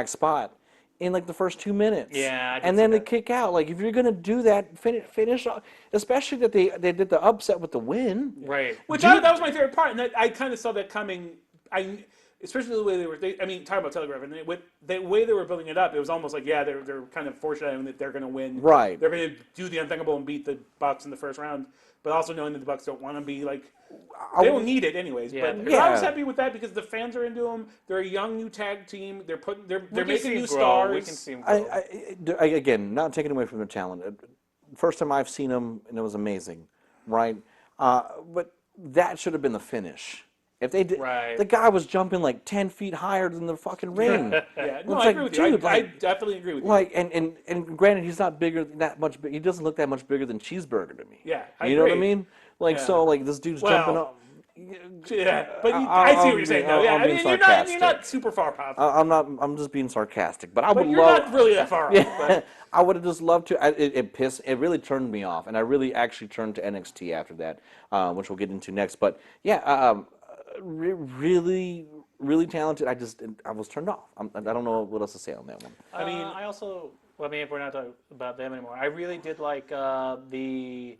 spot in like the first 2 minutes. Yeah, I did and then see they that. kick out. Like if you're gonna do that, finish. Especially that they did the upset with the win. Right. Which that was my favorite part, and I kind of saw that coming. Especially the way they were. Talking about telegraphing, with the way they were building it up, it was almost like they're kind of foreshadowing that they're going to win. Right. They're going to do the unthinkable and beat the Bucks in the first round, but also knowing that the Bucks don't want to be like. They don't need it anyways. Yeah, But I was happy with that because the fans are into them. They're a young new tag team. They're making new stars. We can see them grow. Again, not taking away from their talent. First time I've seen them, and it was amazing, right? But that should have been the finish. If they did, Right. the guy was jumping like 10 feet higher than the fucking ring. Yeah, no, It's I like, agree with you. dude, I definitely agree with you. Like, and granted, he's not bigger that much. He doesn't look that much bigger than Cheeseburger to me. Yeah, you know what I agree. mean? Like, Yeah. so like this dude's jumping up. Yeah, but I I'll see what you're saying though. Yeah, I'm I being mean you're sarcastic. not super far off. I'm just being sarcastic, but I but would you're love. not really that far off. But. I would have just loved to. It really turned me off, and I really actually turned to NXT after that, which we'll get into next. But yeah, really talented. I was turned off. I don't know what else to say on that one. I mean, if we're not talking about them anymore, I really did like the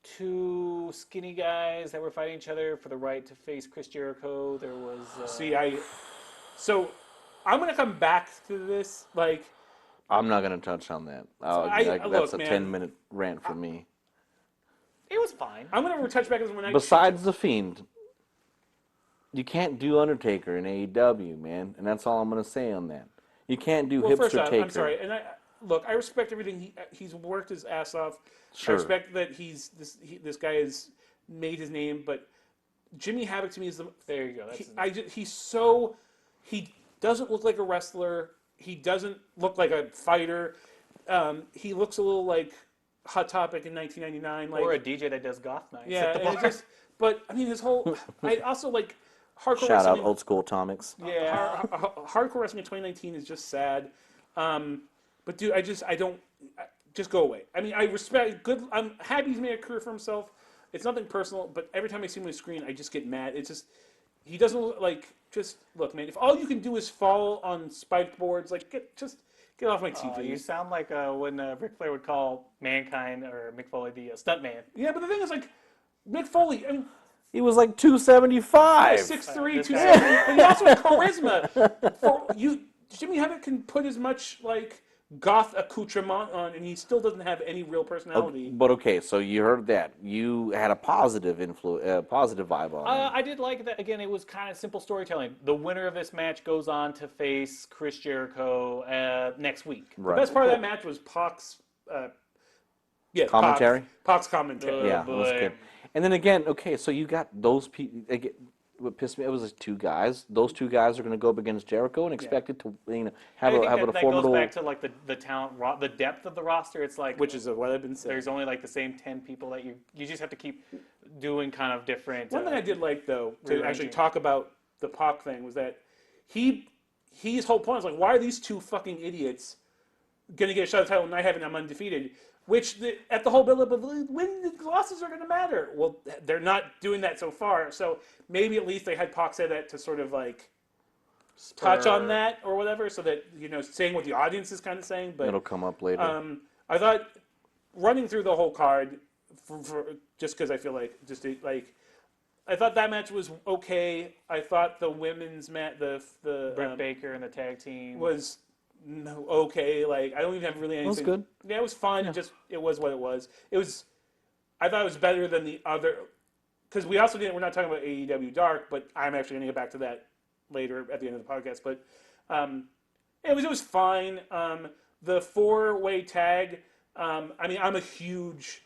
two skinny guys that were fighting each other for the right to face Chris Jericho. There was so I'm gonna come back to this. Like, I'm not gonna touch on that. look, That's a man, 10-minute rant for me. it was fine. I'm gonna touch back on when I. Besides the Fiend, you can't do Undertaker in AEW, man, and that's all I'm gonna say on that. You can't do Well, first Hipster off, Taker. I'm sorry, and I respect everything he's worked his ass off. Sure. I respect that this guy has made his name, but Jimmy Havoc to me is the. There you go. He doesn't look like a wrestler. He doesn't look like a fighter. He looks a little like Hot Topic in 1999, like or a DJ that does goth nights. yeah. at the And bar. but I mean, his whole. I also like hardcore Shout out wrestling. Old School Atomics. Yeah. Hardcore wrestling in 2019 is just sad. But dude, just go away. I mean, I respect good. I'm happy he's made a career for himself. It's nothing personal, but every time I see him on the screen, I just get mad. It's just he doesn't look like. Just look, man. If all you can do is fall on spiked boards, like get off my TV. You sound like when Ric Flair would call Mankind or Mick Foley the stuntman. Yeah, but the thing is, like, Mick Foley, I mean, He was like 275. 6'3", this 270, but he also has charisma. Jimmy Havoc can put as much like goth accoutrement on, and he still doesn't have any real personality. But okay, so you heard that. You had a positive positive vibe on it. I did like that. Again, it was kind of simple storytelling. The winner of this match goes on to face Chris Jericho next week. Right. The best part of that match was Pac's Commentary? Pac's commentary. Yeah, it was good. And then again, okay, so you got those people. What pissed me, it was like two guys. Those two guys are going to go up against Jericho and expected to, have a that formidable. goes back to like the talent, the depth of the roster. It's like Which is what I've been saying. there's only like the same 10 people that you just have to keep doing kind of different. One thing I did like though to rearranging. actually talk about the Pac thing was that his whole point was like, why are these two fucking idiots going to get a shot at the title and I haven't? I'm undefeated. Which at the whole build-up of when the losses are going to matter. Well, they're not doing that so far. So maybe at least they had Pac say that to sort of like touch on that or whatever, so that saying what the audience is kind of saying. But It'll come up later. I thought running through the whole card for just because I feel like I thought that match was okay. I thought the women's match, the Britt Baker and the tag team was. No, okay. Like I don't even have really anything. It was good. Yeah, it was fine. Yeah. It was what it was. I thought it was better than the other. Because we also didn't. We're not talking about AEW Dark, but I'm actually going to get back to that later at the end of the podcast. But it was fine. The 4-way tag. I mean, I'm a huge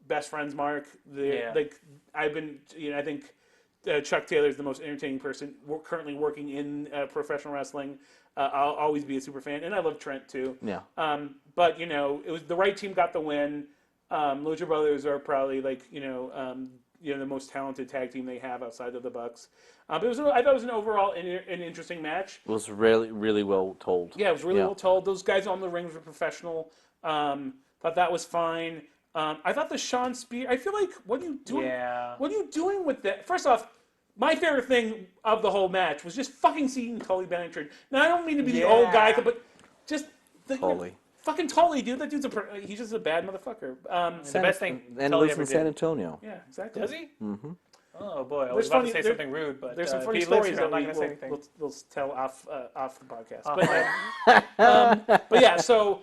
best friends mark. Like I've been. I think Chuck Taylor is the most entertaining person currently working in professional wrestling. I'll always be a super fan, and I love Trent too. Yeah. But it was the right team got the win. Lucha Brothers are probably like the most talented tag team they have outside of the Bucks. But I thought it was an overall an interesting match. It was really, really well told. Yeah, it was really well told. Those guys on the ring were professional. Thought that was fine. I thought the Sean Spears. I feel like what are you doing? Yeah. What are you doing with that? First off. My favorite thing of the whole match was just fucking seeing Tully Blanchard. Now, I don't mean to be the old guy, but just... Tully. Fucking Tully, dude. That dude's he's just a bad motherfucker. The best thing And Tully lives ever in San did. Antonio. Yeah, exactly. Does he? Mm-hmm. Oh boy, I was about to say something rude, but there's some funny if he lives stories here, that I'm not going to say anything. we'll tell off the podcast. But yeah, so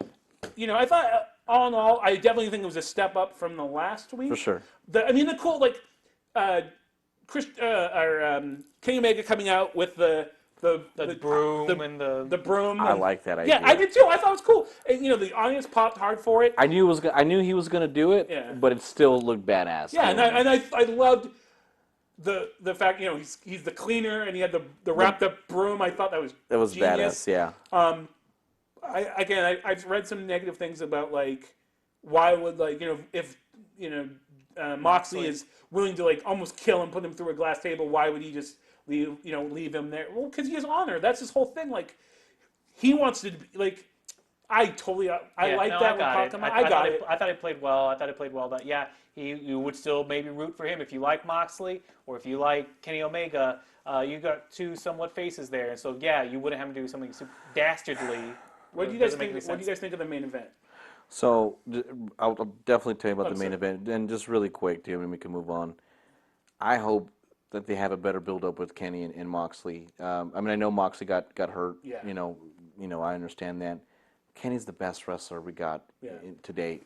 I thought all in all, I definitely think it was a step up from the last week. For sure. The cool Kenny Omega coming out with the broom and the broom. I like that idea. Yeah, I did too. I thought it was cool. And, the audience popped hard for it. I knew he was going to do it, but it still looked badass. Yeah, and I loved the fact he's the cleaner and he had the wrapped up broom. I thought that was genius. Badass. Yeah. I've read some negative things about why would if Moxley is willing to almost kill him, put him through a glass table, why would he just leave him there? Well, because he has honor. That's his whole thing. He wants to be I totally like that. I got it. I thought he played well. But yeah, you would still maybe root for him if you like Moxley or if you like Kenny Omega. You got two somewhat faces there, and so yeah, you wouldn't have to do something super dastardly. What do you guys think? What do you guys think of the main event? So I'll definitely tell you about the main event, and just really quick, too, and we can move on. I hope that they have a better build-up with Kenny and Moxley. I know Moxley got hurt. Yeah. I understand that. Kenny's the best wrestler we got today.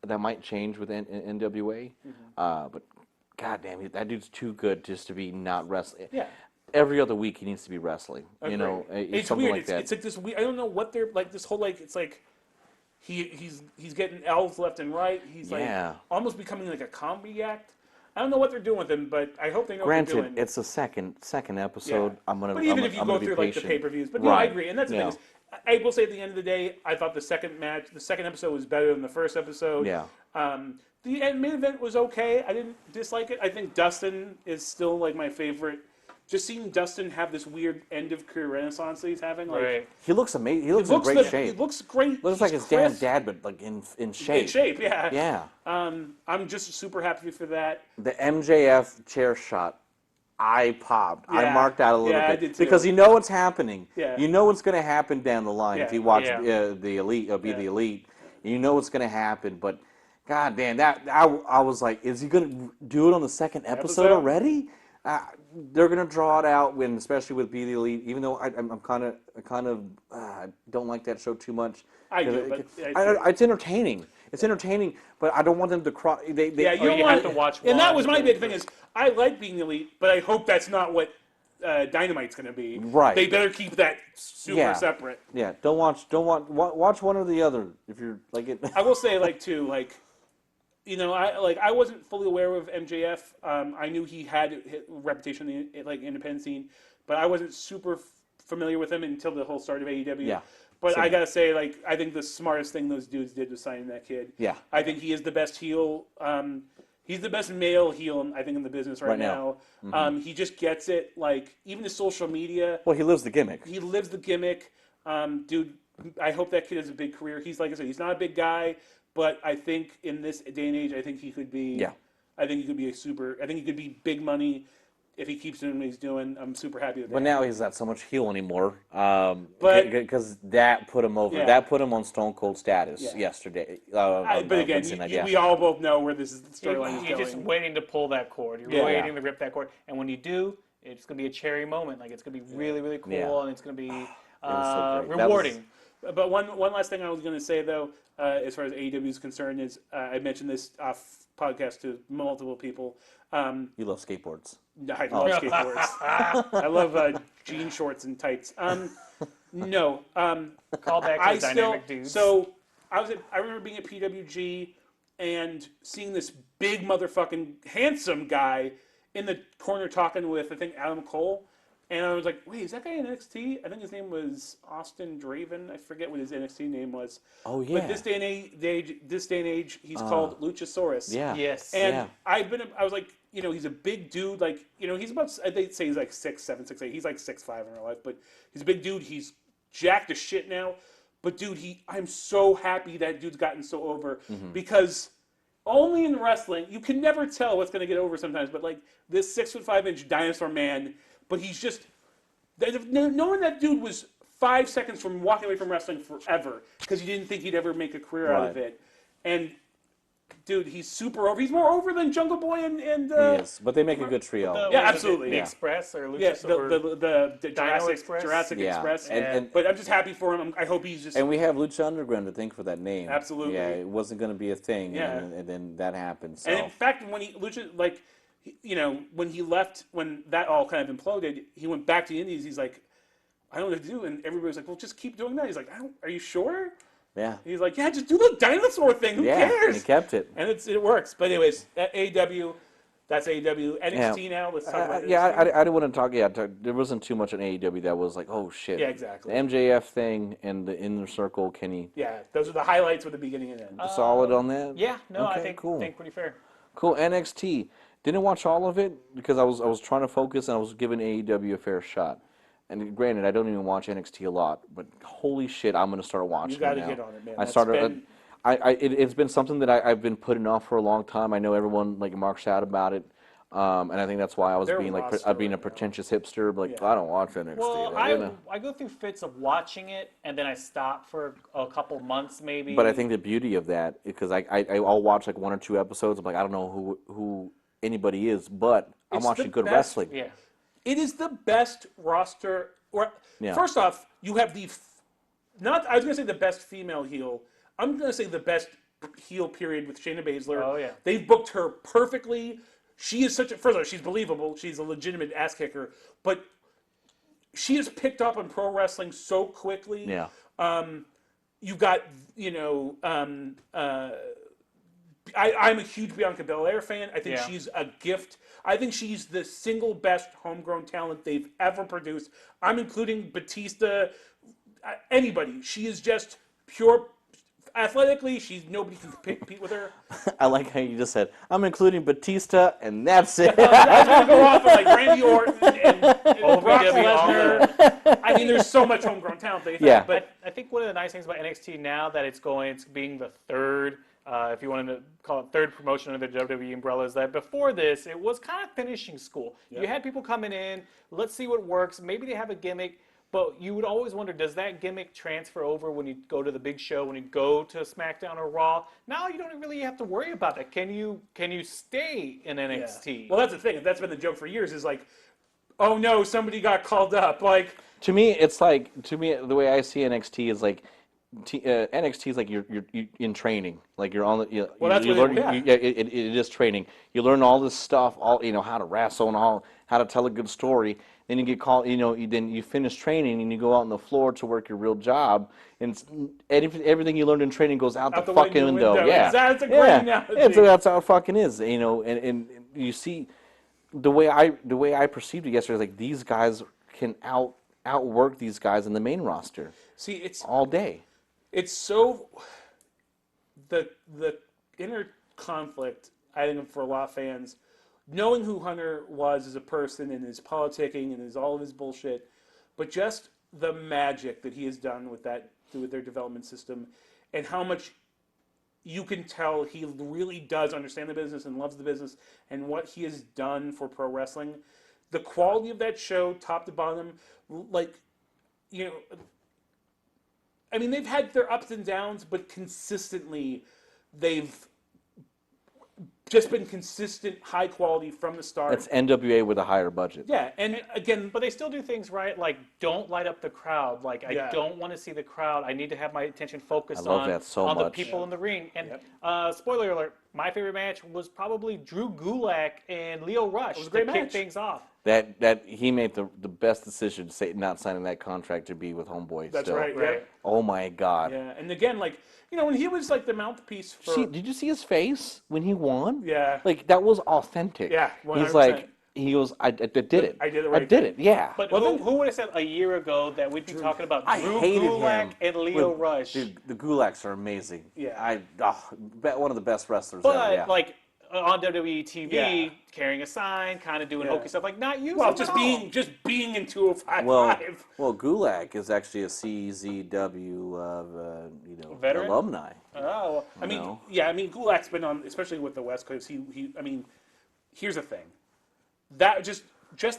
That might change with NWA, but goddamn, that dude's too good just to be not wrestling. Yeah. Every other week he needs to be wrestling. It's weird. Like that. It's like this weird. I don't know what they're this whole it's like. He's getting L's left and right. He's almost becoming like a comedy act. I don't know what they're doing with him, but I hope they know what they're doing. It's the second episode. Yeah. But even if you go through the pay-per-views, but I agree, and that's the thing is, I will say at the end of the day, I thought the second episode was better than the first episode. Yeah. The main event was okay. I didn't dislike it. I think Dustin is still my favorite. Just seeing Dustin have this weird end of career renaissance that he's having, he looks amazing. He looks in great shape. He looks great. Looks like his damn dad, but in shape. In shape, yeah. Yeah. I'm just super happy for that. The MJF chair shot, I popped. I Yeah. marked out a little Yeah, I bit did too. because you know what's happening. Yeah. You know what's going to happen down the line if Yeah. you watch Yeah. the Elite or Be Yeah. the Elite. You know what's going to happen, but God damn, I was like, is he going to do it on the second episode already? They're going to draw it out when, especially with Be the Elite. Even though I'm kind of don't like that show too much. I do, but It's entertaining. It's entertaining, but I don't want them to cross. They yeah, you don't you want have to watch And that one was my to- big thing is I like being elite, but I hope that's not what Dynamite's going to be. Right. They better keep that super separate. Yeah, don't watch one or the other if you're like it. I will say, I wasn't fully aware of MJF. I knew he had a reputation in the independent scene, but I wasn't super familiar with him until the whole start of AEW. Yeah. But Same. I gotta say, I think the smartest thing those dudes did was signing that kid. Yeah. I think he is the best heel. He's the best male heel, I think, in the business right now. He just gets it. Even his social media. Well, he lives the gimmick. He lives the gimmick. Dude, I hope that kid has a big career. He's, like I said, he's not a big guy, but I think in this day and age, I think he could be. Yeah. I think he could be I think he could be big money if he keeps doing what he's doing. I'm super happy with that. But now he's not so much heel anymore. But- because that put him over. Yeah. That put him on Stone Cold status Yeah. yesterday. But again, Wednesday night, we all both know where this storyline is You're going. just waiting to pull that cord. You're Yeah. waiting to rip that cord, and when you do, it's gonna be a cherry moment. It's gonna be really, really cool, Yeah. and it's gonna be so great. rewarding. But one last thing I was going to say, though, as far as AEW is concerned, is I mentioned this off podcast to multiple people. You love skateboards. I love skateboards. I love jean shorts and tights. No. Call back to dynamic dudes. So I remember being at PWG and seeing this big motherfucking handsome guy in the corner talking with, I think, Adam Cole. And I was like, wait, is that guy in NXT? I think his name was Austin Draven. I forget what his NXT name was. Oh, yeah. But this day and age, he's called Luchasaurus. Yeah. Yes. And Yeah. I was like, he's a big dude. He's about, they'd say he's like 6'7", 6'8". He's like 6'5" in real life, but he's a big dude. He's jacked as shit now. But dude, I'm so happy that dude's gotten so over because only in wrestling, you can never tell what's going to get over sometimes, but this 6'5" dinosaur man, but he's just, knowing that dude was 5 seconds from walking away from wrestling forever because he didn't think he'd ever make a career out of it. And dude, he's super over. He's more over than Jungle Boy and He is, but they make a good trio. Yeah, absolutely. The Yeah. Express or Luchasaurus. Yeah, the Jurassic Yeah. Express. And But I'm just happy for him. I hope he's just. and we have Lucha Underground to thank for that name. Absolutely. Yeah, it wasn't going to be a thing, Yeah. and then that happened. So. And in fact, when when he left, when that all kind of imploded, he went back to the Indies. He's like, I don't know what to do, and everybody was like, well, just keep doing that. He's like, are you sure? yeah. He's like, yeah, just do the dinosaur thing. Who Yeah, cares? and he kept it. And it works. But anyways, at AEW, that's AEW. NXT now. Let's talk about yeah, NXT. I didn't want to talk. Yeah, there wasn't too much in AEW that was like, oh shit. Yeah, exactly. The MJF thing and the Inner Circle. Kenny, Yeah, those are the highlights with the beginning and end. solid on that. Yeah, no, I Okay, think cool. pretty fair. Cool. NXT. Didn't watch all of it because I was trying to focus and I was giving AEW a fair shot. And granted, I don't even watch NXT a lot, but holy shit, I'm gonna start watching. You got to now. get on it, man. I That's started. been- It's been something that I've been putting off for a long time. I know everyone marks out about it, and I think that's why I was Their being roster I'm being a right now. pretentious hipster. But Yeah. I don't watch NXT. Well, you know. I go through fits of watching it, and then I stop for a couple months maybe. But I think the beauty of that, because I'll watch one or two episodes. I'm like, I don't know who anybody is, but I'm It's watching the good best- wrestling. yeah. It is the best roster. Yeah. First off, you have I was going to say the best female heel. I'm going to say the best heel period with Shayna Baszler. Oh, yeah. They've booked her perfectly. She is first of all, she's believable. She's a legitimate ass kicker. But she is picked up on pro wrestling so quickly. Yeah. You've got, I'm a huge Bianca Belair fan. I think Yeah. she's a gift. I think she's the single best homegrown talent they've ever produced. I'm including Batista, anybody. She is just pure. Athletically, nobody can compete with her. I like how you just said, I'm including Batista, and that's it. I was going to go off of Randy Orton and Brock OVW, all Lesnar. I mean, there's so much homegrown talent. Yeah. But I think one of the nice things about NXT now that it's being the third if you wanted to call it third promotion under the WWE umbrella, is that before this, it was kind of finishing school. You had people coming in, let's see what works. Maybe they have a gimmick, but you would always wonder, does that gimmick transfer over when you go to the big show, when you go to SmackDown or Raw? Now you don't really have to worry about that. Can you stay in NXT? Well, that's the thing. That's been the joke for years. Is like, oh no, somebody got called up. Like, To me, it's like the way I see NXT is like NXT is like you're in training, like you're on the you that's what learn. it- It is training. You learn all this stuff, all how to wrestle and how to tell a good story. Then you get called, then you finish training and you go out on the floor to work your real job, and everything you learned in training goes out the fucking window. Yeah, That's a great analogy. And so that's how it fucking is, and you see the way I perceived it yesterday is like these guys can outwork these guys in the main roster. See, it's all day. It's so the inner conflict. I think for a lot of fans, knowing who Hunter was as a person and his politicking and his all of his bullshit, but just the magic that he has done with their development system, and how much you can tell he really does understand the business and loves the business and what he has done for pro wrestling. The quality of that show, top to bottom, like, I mean, they've had their ups and downs, but consistently, they've just been consistent, high quality from the start. It's NWA with a higher budget. Yeah, and again, but they still do things right, like don't light up the crowd. Like I don't want to see the crowd. I need to have my attention focused on the people in the ring. And spoiler alert, my favorite match was probably Drew Gulak and Lio Rush to kick things off. That he made the best decision, not signing that contract to be with Homeboy. That's still. right. Yeah. Oh my God. Yeah, and again, like when he was like the mouthpiece for. Did you see his face when he won? Yeah. Like that was authentic. Yeah. 100%. He's like. He goes, I did it. I did it right. I did it, yeah. But who would have said a year ago that we'd be talking about Drew Gulak and Lio Rush? Dude, the Gulaks are amazing. Yeah. One of the best wrestlers but, ever. Yeah. like, on WWE TV, carrying a sign, kind of doing hokey stuff, like not using just being in 205 Live. Well, Gulak is actually a CZW veteran? alumni. Oh, I mean, Gulak's been on, especially with the West Coast. Here's the thing. That just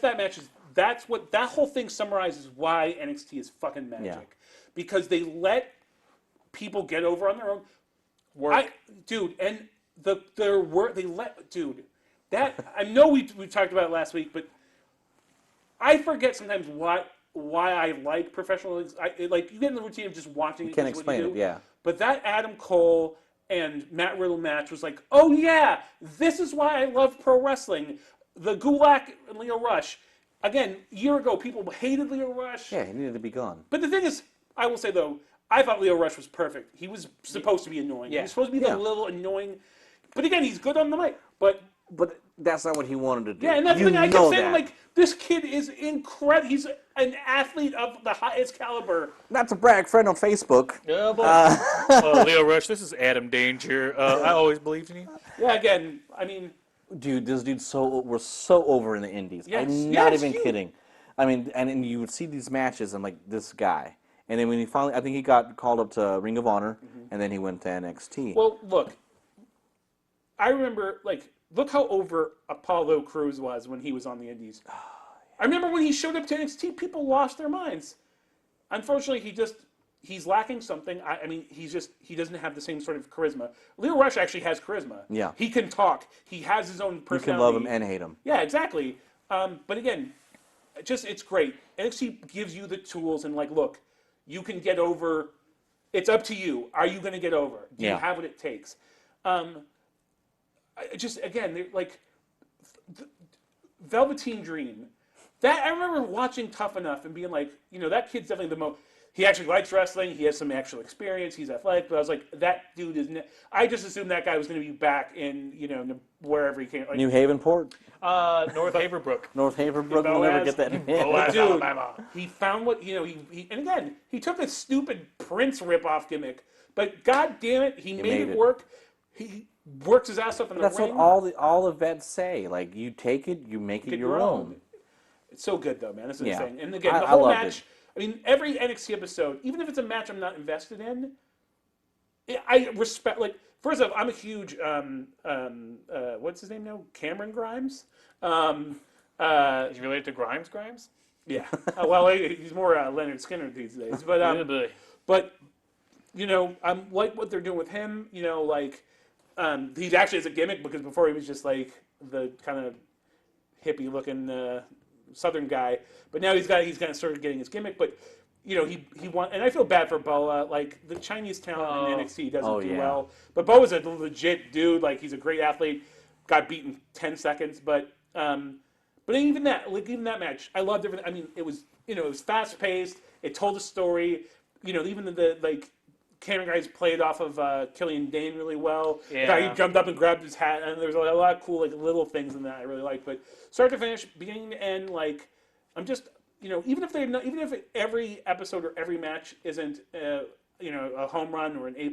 that match is that whole thing summarizes why NXT is fucking magic, because they let people get over on their own work, and their work they let that I know we talked about it last week, but I forget sometimes why I like professional. Like you get in the routine of just watching. You can't explain it, yeah. But that Adam Cole and Matt Riddle match was like, oh yeah, this is why I love pro wrestling. The Gulak and Lio Rush. Again, a year ago, people hated Lio Rush. Yeah, he needed to be gone. But the thing is, I will say, though, I thought Lio Rush was perfect. He was supposed to be annoying. Yeah. He was supposed to be the little annoying. But again, he's good on the mic. But that's not what he wanted to do. Yeah, and that's the thing I kept saying, like, this kid is incredible. He's an athlete of the highest caliber. Not to brag, friend on Facebook. Yeah, but Lio Rush, this is Adam Danger. I always believed in you. Yeah, again, I mean... Dude, this dude's we're so over in the indies. Yes. I'm not even kidding. I mean, and you would see these matches, I'm like, this guy. And then when he finally, I think he got called up to Ring of Honor, and then he went to NXT. Well, look, I remember, like, look how over Apollo Crews was when he was on the indies. I remember when he showed up to NXT, people lost their minds. Unfortunately, he's lacking something. I mean, he doesn't have the same sort of charisma. Lio Rush actually has charisma. Yeah. He can talk. He has his own personality. You can love him and hate him. Yeah, exactly. But again, it's great. NXT gives you the tools and, like, look, you can get over. It's up to you. Are you going to get over? Do you have what it takes? Again, like, Velveteen Dream. That I remember watching Tough Enough and being like, that kid's definitely the most. He actually likes wrestling. He has some actual experience. He's athletic. But I was like, that dude is. I just assumed that guy was going to be back in, wherever he came. Like, New Havenport? North Haverbrook. North Haverbrook. We'll never get that. Dude, he found what he and again, he took a stupid Prince ripoff gimmick, but god damn it, he made it work. He works his ass up in the ring. That's what all the vets say. Like, you take it, you make it your own. It's so good though, man. It's insane. And again, the whole match. I mean, every NXT episode, even if it's a match I'm not invested in, I respect, like, First off, I'm a huge what's his name now? Cameron Grimes. Is he related to Grimes? Yeah. Well, he's more Leonard Skinner these days. But I like what they're doing with him. He actually has a gimmick because before he was just like the kind of hippie looking Southern guy, but now he's kind of started getting his gimmick. But he won, and I feel bad for Boa. Like the Chinese talent in NXT doesn't do well, but Boa's a legit dude. Like he's a great athlete. Got beaten in 10 seconds, but even that match, I loved everything. I mean, it was fast paced. It told a story. Even the Cameron guys played off of Killian Dane really well. Yeah. The guy he jumped up and grabbed his hat, and there's a lot of cool little things in that I really liked. But start to finish, beginning to end, I'm just even if every episode or every match isn't a home run or an A+,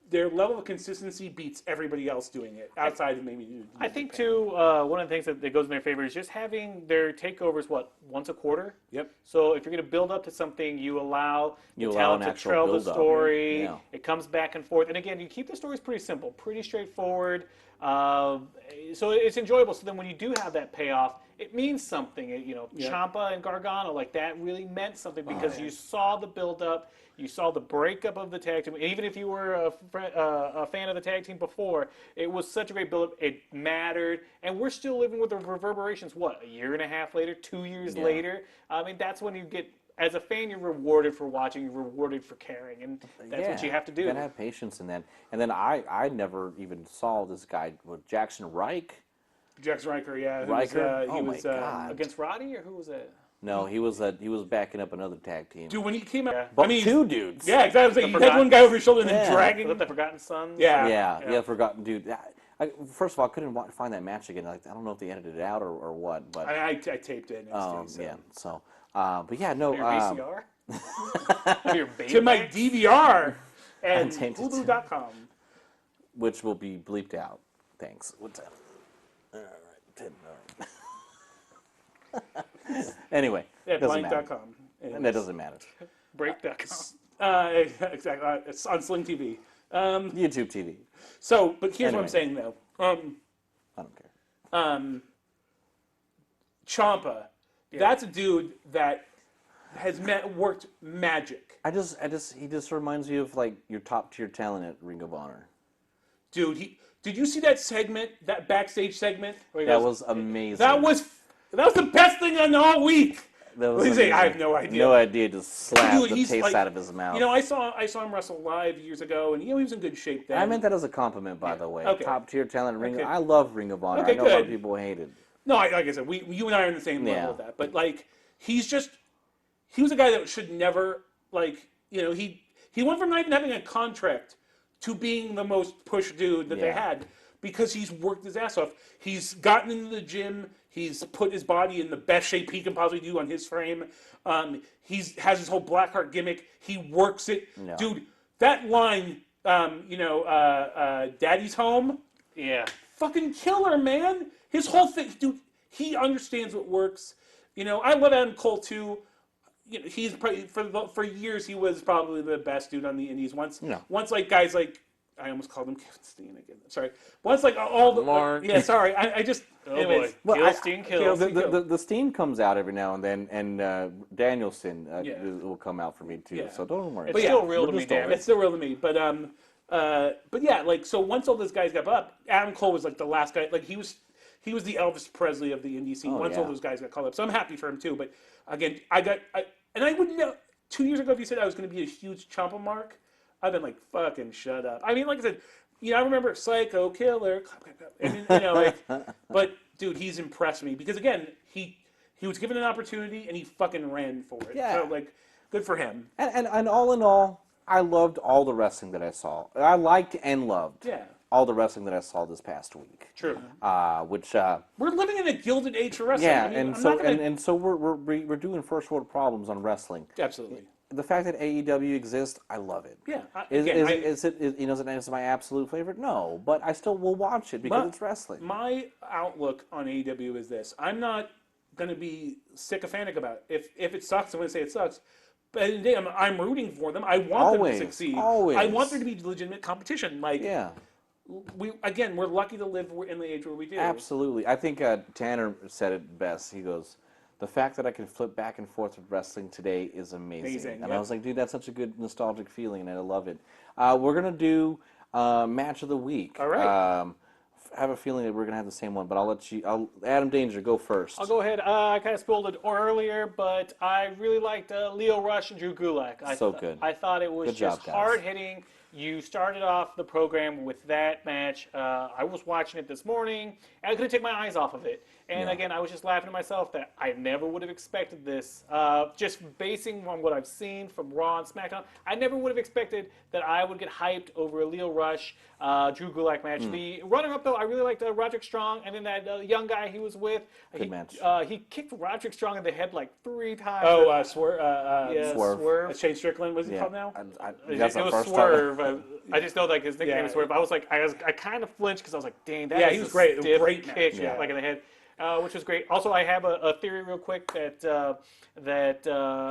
their level of consistency beats everybody else doing it outside of maybe. I think too, one of the things that goes in their favor is just having their takeovers once a quarter. Yep. So if you're going to build up to something, you allow the talent to tell the story. Yeah. It comes back and forth, and again, you keep the stories pretty simple, pretty straightforward. So it's enjoyable. So then when you do have that payoff, it means something. Ciampa and Gargano, that really meant something because you saw the build up. You saw the breakup of the tag team. Even if you were a fan of the tag team before, it was such a great build-up. It mattered. And we're still living with the reverberations, a year and a half later, 2 years later? I mean, that's when you get, as a fan, you're rewarded for watching, you're rewarded for caring. And that's what you have to do. You gotta have patience in that. And then I never even saw this guy, Jackson Reich. Jax Riker, yeah. Riker? He was God. Against Roddy, or who was it? No, he was backing up another tag team. Dude, when he came out, But two dudes. Yeah, exactly. He had one guy over his shoulder and then dragging. Was that the Forgotten Sons? Yeah. Forgotten dude. First of all, I couldn't find that match again. I don't know if they edited it out or what, but I taped it. yeah. So, but yeah, no. Your VCR? Your To my DVR and Untainted. Hulu.com. Which will be bleeped out. Thanks. What's that? All right. Anyway, Yeah, doesn't matter. blank.com. And that doesn't matter. Break.com. Exactly. It's on Sling TV. YouTube TV. So, but here's what I'm Anyway. saying though. I don't care. Ciampa, that's a dude that has worked magic. He just reminds me of your top tier talent at Ring of Honor. Dude, did you see that segment, that backstage segment? That was amazing. That was the best thing on all week. That was What did he say? I amazing. have no idea. No idea. Just slap Dude, the he's taste out of his mouth. I saw him wrestle live years ago, and he was in good shape then. I meant that as a compliment, by the way. Okay. Top tier talent at Ring. Okay. I love Ring of Honor. Okay, I know a lot of good. people hate it. No, like I said, you and I are on the same level with that. But he was a guy that should never he went from not even having a contract to being the most pushed dude that they had because he's worked his ass off. He's gotten into the gym. He's put his body in the best shape he can possibly do on his frame. He has his whole Blackheart gimmick. He works it. Yeah. Dude, that line, Daddy's home. Yeah. Fucking killer, man. His whole thing, dude, he understands what works. I love Adam Cole too. He's probably, for years he was probably the best dude on the indies. Once guys like I almost called him Kevin Steen again. Sorry. Once all the Mark. sorry. I just anyways. Boy. Kill, Steen, kill. The Steam comes out every now and then, and Danielson will come out for me too. Yeah. So don't worry. It's still real to me, damn it. It's still real to me. But yeah, so once all those guys got up, Adam Cole was the last guy. He was the Elvis Presley of the indie scene. Once all those guys got called up, so I'm happy for him too. But again, I wouldn't know. 2 years ago, if you said I was going to be a huge Ciampa mark, I've been fucking shut up. I mean, like I said, I remember Psycho Killer. I mean, but dude, he's impressed me because again, he was given an opportunity and he fucking ran for it. Yeah. So good for him. And all in all, I loved all the wrestling that I saw. I liked and loved all the wrestling that I saw this past week. True. Which we're living in a gilded age for wrestling. yeah, I mean, and so we're doing first world problems on wrestling. Absolutely. The fact that AEW exists, I love it. Yeah. Is it my absolute favorite? No, but I still will watch it because it's wrestling. My outlook on AEW is this: I'm not going to be sycophantic about it. If it sucks, I'm going to say it sucks. But at the end of the day, I'm rooting for them. I want them to succeed. Always. I want there to be legitimate competition. Like, Yeah. we're lucky to live in the age where we do. Absolutely. I think Tanner said it best. He goes, the fact that I can flip back and forth with wrestling today is amazing. And I was like, dude, that's such a good nostalgic feeling, and I love it. We're going to do Match of the Week. All right. I have a feeling that we're going to have the same one, but Adam Danger, go first. I'll go ahead. I kind of spoiled it earlier, but I really liked Leo Rush and Drew Gulak. Good. I thought it was Good job, just guys. hard-hitting. You started off the program with that match. I was watching it this morning, and I couldn't take my eyes off of it. And again, I was just laughing to myself that I never would have expected this. Just basing on what I've seen from Raw and SmackDown, I never would have expected that I would get hyped over a Leo Rush, Drew Gulak match. The runner-up, though, I really liked Roderick Strong, and then that young guy he was with. Good match. He kicked Roderick Strong in the head like 3 times. Oh, Swerve. Swerve. Shane Strickland, was he called now? It was Swerve. I just know that his nickname is Swerve. I was like, I kind of flinched because I was like, dang, that he is was a great. stiff Great kick, match. like in the head, which was great. Also, I have a theory real quick that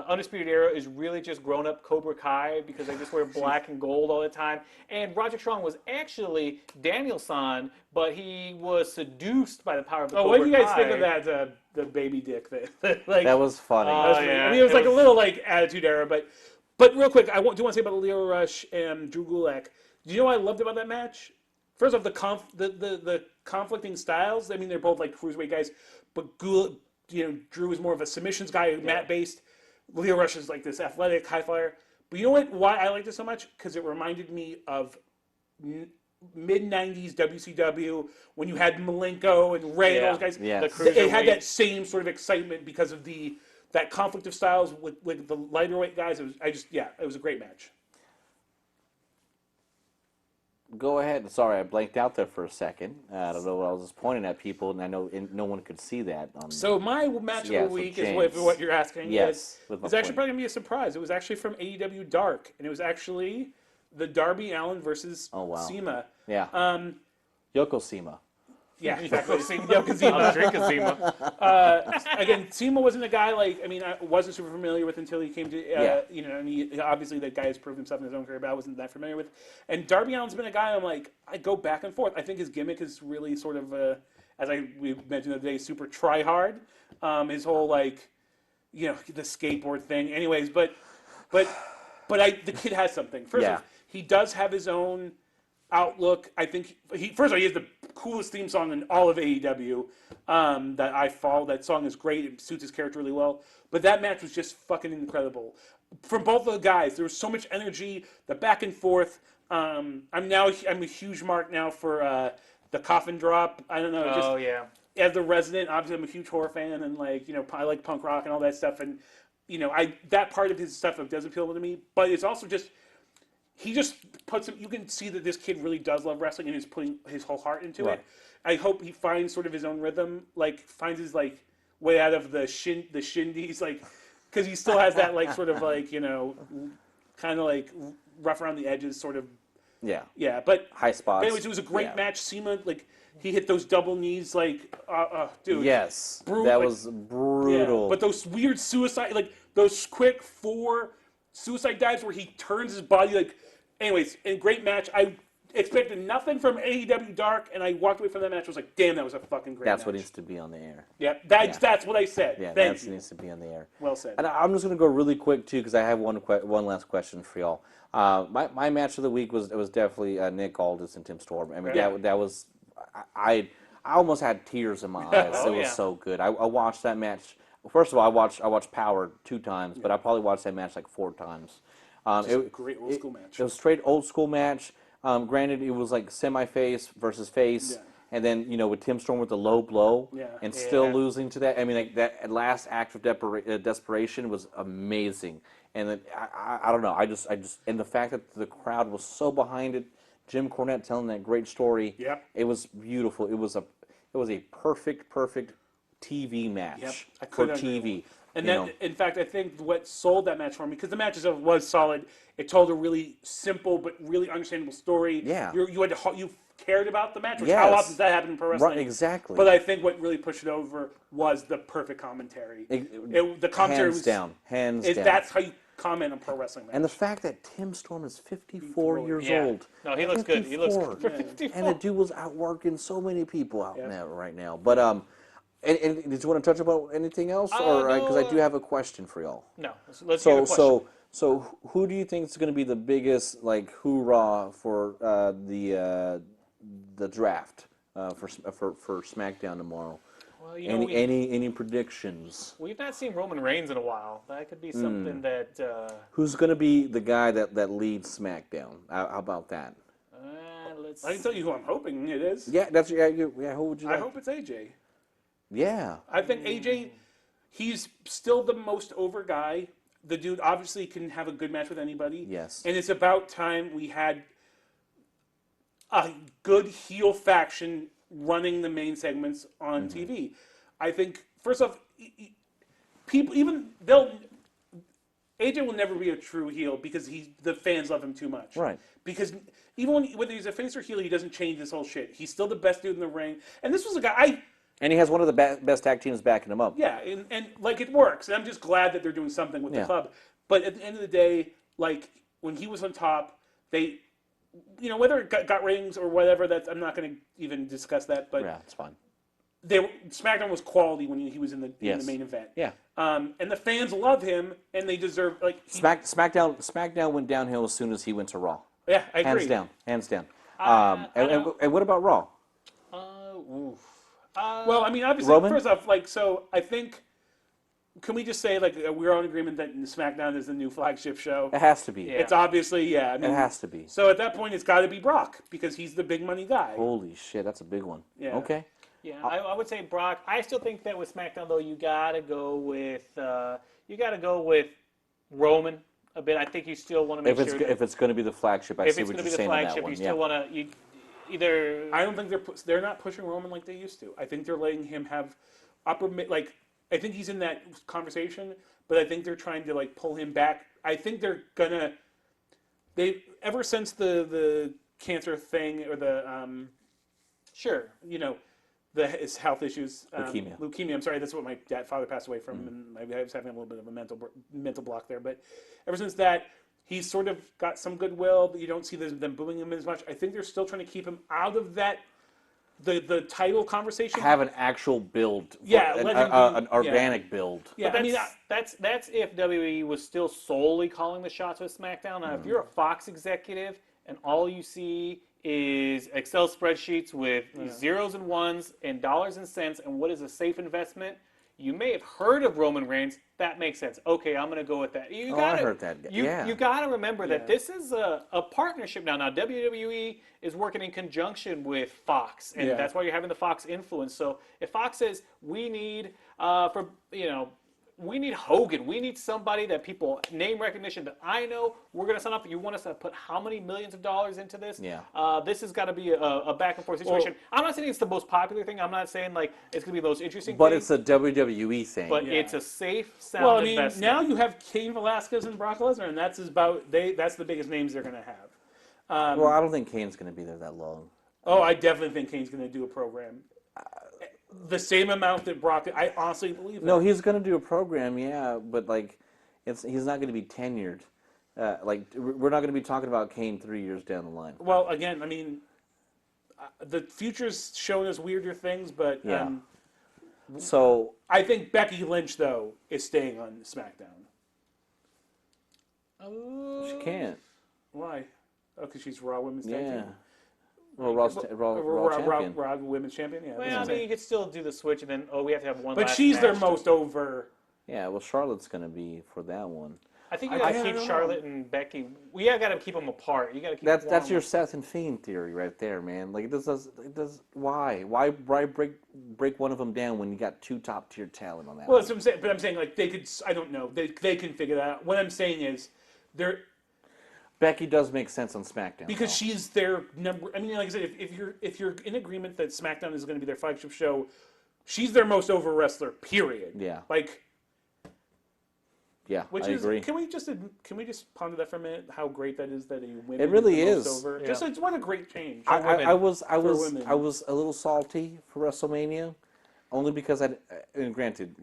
Undisputed Era is really just grown-up Cobra Kai because they just wear black and gold all the time. And Roger Strong was actually Danielson, but he was seduced by the power of the Cobra Kai. What do you guys think of that? The baby dick like That was funny. I mean, it was like a little like Attitude Era, but real quick, do want to say about Leo Rush and Drew Gulak. Do you know what I loved about that match? First off, the conflicting styles. I mean, they're both like cruiserweight guys, but Drew is more of a submissions guy, mat based. Leo Rush is like this athletic high flyer. But you know what? Why I liked it so much? Because it reminded me of mid '90s WCW when you had Malenko and Ray and those guys. Yeah. It had that same sort of excitement because of that conflict of styles with the lighter weight guys. It was a great match. Go ahead. Sorry, I blanked out there for a second. I don't know what I was just pointing at people, and I know no one could see that. So my match of the week is what you're asking. Yes. It's actually probably going to be a surprise. It was actually from AEW Dark, and it was actually the Darby Allin versus Cena. Yeah. Yokozuna. Yeah, exactly. Yokozuna. Again, Cena wasn't a guy I wasn't super familiar with until he came to, and obviously that guy has proved himself in his own career, but I wasn't that familiar with. And Darby Allin's been a guy I go back and forth. I think his gimmick is really sort of, we mentioned the other day, super try hard. His whole the skateboard thing. Anyways, but the kid has something. First off, he does have his own outlook. I think he has the coolest theme song in all of AEW that I follow. That song is great. It suits his character really well. But that match was just fucking incredible. From both of the guys, there was so much energy, the back and forth. I'm a huge mark now for the coffin drop. I don't know. As the resident, obviously I'm a huge horror fan, and I like punk rock and all that stuff. And that part of his stuff does appeal to me. But it's also just he just puts him. You can see that this kid really does love wrestling and is putting his whole heart into it. I hope he finds sort of his own rhythm, finds his way out of the shindies, because he still has that sort of kind of rough around the edges sort of. Yeah, but high spots. But anyways, it was a great match. Cena he hit those double knees dude. Yes, brutal, that was brutal. Yeah, but those weird suicide those quick 4 suicide dives where he turns his body anyways, and great match. I expected nothing from AEW Dark, and I walked away from that match. I was like, damn, that was a fucking great match. That's what needs to be on the air. Yeah, that's what I said. Yeah, Thank that you. needs to be on the air. Well said. And I'm just going to go really quick, too, because I have one last question for y'all. My match of the week was definitely Nick Aldis and Tim Storm. I mean, that was... I almost had tears in my eyes. It was so good. I watched that match. First of all, I watched Power 2 times, but I probably watched that match 4 times. It was a great old school match. It was a straight old school match. Granted, it was semi-face versus face, and then with Tim Storm with the low blow, and still losing to that. I mean, that last act of desperation was amazing. And then, I don't know. I just and the fact that the crowd was so behind it. Jim Cornette telling that great story. Yep. It was beautiful. It was a perfect TV match for TV. And in fact, I think what sold that match for me, because the match itself was solid. It told a really simple but really understandable story. Yeah. You cared about the match, which how often does that happen in pro wrestling? Right, exactly. But I think what really pushed it over was the perfect commentary. The commentary hands down. That's how you. comment on pro wrestling match. And the fact that Tim Storm is 54 years Yeah. old. No, he looks good. He looks good for 54. 54. And the dude was outworking so many people out Yeah. there right now. But and did you want to touch about anything else, or no, because I do have a question for y'all. No, let's hear the So question. so who do you think is going to be the biggest like hoorah for the draft for SmackDown tomorrow? Well, you know, Any predictions? we've not seen Roman Reigns in a while. That could be something that. Who's going to be the guy that leads SmackDown? How about that? Let's. I can tell you who I'm hoping it is. Yeah, that's yeah. Who would you? I Like? hope it's AJ. Yeah. I think AJ, he's still the most over guy. The dude obviously can have a good match with anybody. Yes. And it's about time we had a good heel faction running the main segments on TV. I think, first off, people, AJ will never be a true heel because the fans love him too much. Right. Because even whether he's a face or heel, he doesn't change this whole shit. He's still the best dude in the ring. And this was a guy, And he has one of the best tag teams backing him up. yeah, and like it works. And I'm just glad that they're doing something with the club. But at the end of the day, like when he was on top, they, whether it got ratings or whatever, I'm not going to even discuss that. But Yeah, it's fine. SmackDown was quality when he was in the main event. Yeah. And the fans love him, and they deserve SmackDown went downhill as soon as he went to Raw. Yeah, I agree. Hands down. And what about Raw? Well, I mean, obviously, Roman? first off, so I think, can we just say, we're all in agreement that SmackDown is the new flagship show? It has to be. Yeah. It's obviously, I mean, It has to be. So at that point, it's got to be Brock, because he's the big money guy. Holy shit, that's a big one. Yeah. Okay. Yeah, I would say Brock. I still think that with SmackDown though, you gotta go with Roman a bit. I think you still want to make sure If it's going to be the flagship, I if see it's what going to you're be the saying on that flagship, one. you still want to either. I don't think they're not pushing Roman like they used to. I think they're letting him have I think he's in that conversation, but I think they're trying to pull him back. I think they're gonna. Ever since the cancer thing or the Sure. his health issues. Leukemia. I'm sorry, that's what my father passed away from, and I was having a little bit of a mental block there. But ever since that, he's sort of got some goodwill, but you don't see them booing him as much. I think they're still trying to keep him out of that the title conversation. Have an actual build. Yeah, an organic build. Yeah, But I mean that's if WWE was still solely calling the shots with SmackDown. Now, if you're a Fox executive and all you see is Excel spreadsheets with zeros and ones and dollars and cents and what is a safe investment, you may have heard of Roman Reigns. That makes sense. Okay, I'm going to go with that. I heard that. You got to remember that this is a partnership now. Now, WWE is working in conjunction with Fox, and that's why you're having the Fox influence. So if Fox says, we need, we need Hogan. We need somebody that people name recognition that I know. We're going to sign up. You want us to put how many millions of dollars into this? Yeah. This has got to be a back and forth situation. I'm not saying it's the most popular thing. I'm not saying it's going to be the most interesting But thing. it's a WWE thing. But it's a safe, sound well, I mean, investment. now you have Cain Velasquez and Brock Lesnar, and that's the biggest names they're going to have. Well, I don't think Kane's going to be there that long. Oh, I definitely think Kane's going to do a program. The same amount that Brock. I honestly believe that. No, he's going to do a program, yeah, but he's not going to be tenured. We're not going to be talking about Kane 3 years down the line. Well, again, I mean, the future's showing us weirder things, but Yeah. So I think Becky Lynch though is staying on SmackDown. she can't. Why? Oh, because she's Raw Women's Tag Yeah. Team. Well, Raw champion. Raw Women's Champion. Yeah. Well, I mean, you could still do the switch, and then we have to have one. But last she's their match. most over. Yeah, well, Charlotte's going to be for that one. I think you got to keep Charlotte and Becky. We got to keep them apart. You got to keep. That's your Seth and Fiend theory right there, man. Why break one of them down when you got two top tier talent on that? Well, that's what I'm saying. But I'm saying they could. I don't know. They can figure that out. What I'm saying is, they're. Becky does make sense on SmackDown because though. she's their number. I mean, like I said, if you're in agreement that SmackDown is going to be their flagship show, she's their most over wrestler. Period. Yeah. I agree. Can we just ponder that for a minute? How great that is that a women. It really is. is. Over. Just it's what a great change. I was a little salty for WrestleMania, only because granted,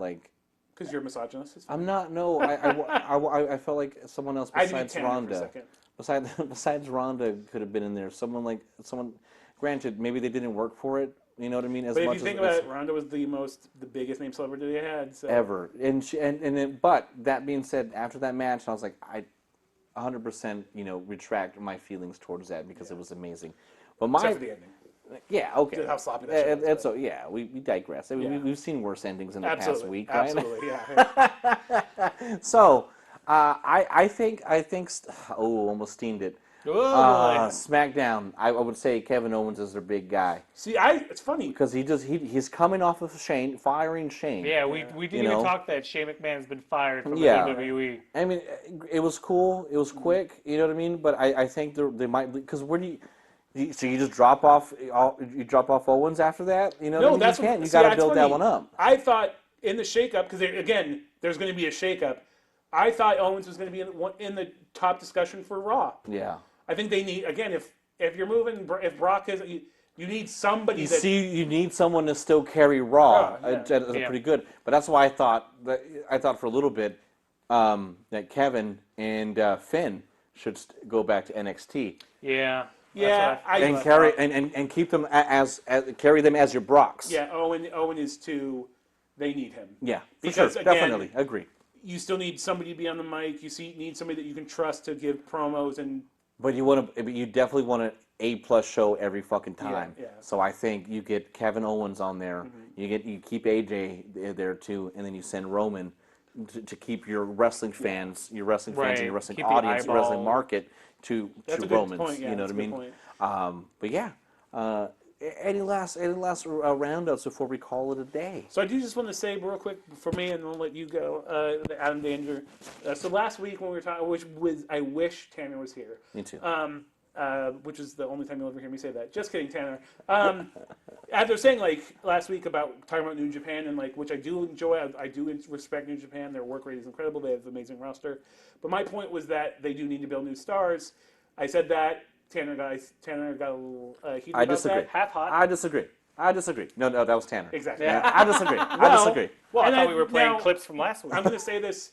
Because you're a misogynist. It's fine. I'm not. No, I felt like someone else I had to be besides Tanner for a Ronda. second. Besides Ronda could have been in there. Someone. Granted, maybe they didn't work for it. You know what I mean? As But if much you think as about it, Ronda was the biggest name celebrity they had. So. ever. But that being said, after that match, I was like, I 100% retract my feelings towards that because it was amazing. But Except for the ending. yeah, okay. Just how sloppy that shit was, but- yeah, we digress. I mean, Yeah. we've seen worse endings in the Absolutely. past week, right? Absolutely. Yeah. So, I think almost steamed it. Oh boy. SmackDown. I would say Kevin Owens is their big guy See, it's funny. because he's coming off of firing Shane. Yeah, we didn't even talk that Shane McMahon's been fired from Yeah. the WWE. I mean, it was cool. It was quick. You know what I mean? But I think they might because where do you so you just drop off Owens after that? You know, No, what I mean? that's you can't. what, You see, got to that's build that funny. one up. I thought in the shakeup because again, there's going to be a shakeup. I thought Owens was going to be in the top discussion for Raw. Yeah. I think they need again if you're moving if Brock is you need somebody that You need someone to still carry Raw. Yeah. That's Yeah. pretty good. But that's why I thought for a little bit that Kevin and Finn should go back to NXT Yeah. Yeah, and carry and keep them as carry them as your Brocks. yeah Owen is too. They need him. Yeah, for Because, sure. again, Definitely agree. You still need somebody to be on the mic. You need somebody that you can trust to give promos and But you definitely want an A+ show every fucking time. Yeah. So I think you get Kevin Owens on there. Mm-hmm. You keep AJ there too, and then you send Roman to keep your wrestling fans, and your wrestling Keep the audience, your wrestling eyeball. market to That's a good Romans. point, yeah, You know what I that's a mean? good But yeah. Any last roundouts before we call it a day? So I do just want to say real quick for me, and I'll let you go, Adam Danger. So last week when we were talking, I wish Tanner was here. Me too. Which is the only time you'll ever hear me say that. Just kidding, Tanner. As I was saying, like last week about talking about New Japan and like which I do enjoy. I do respect New Japan. Their work rate is incredible. They have an amazing roster. But my point was that they do need to build new stars. I said that. Tanner got a little heated I about disagree. that. Half hot. I disagree. No, that was Tanner. Exactly. Yeah. I disagree. I disagree. Well, I And thought I- we were playing now- clips from last week. I'm going to say this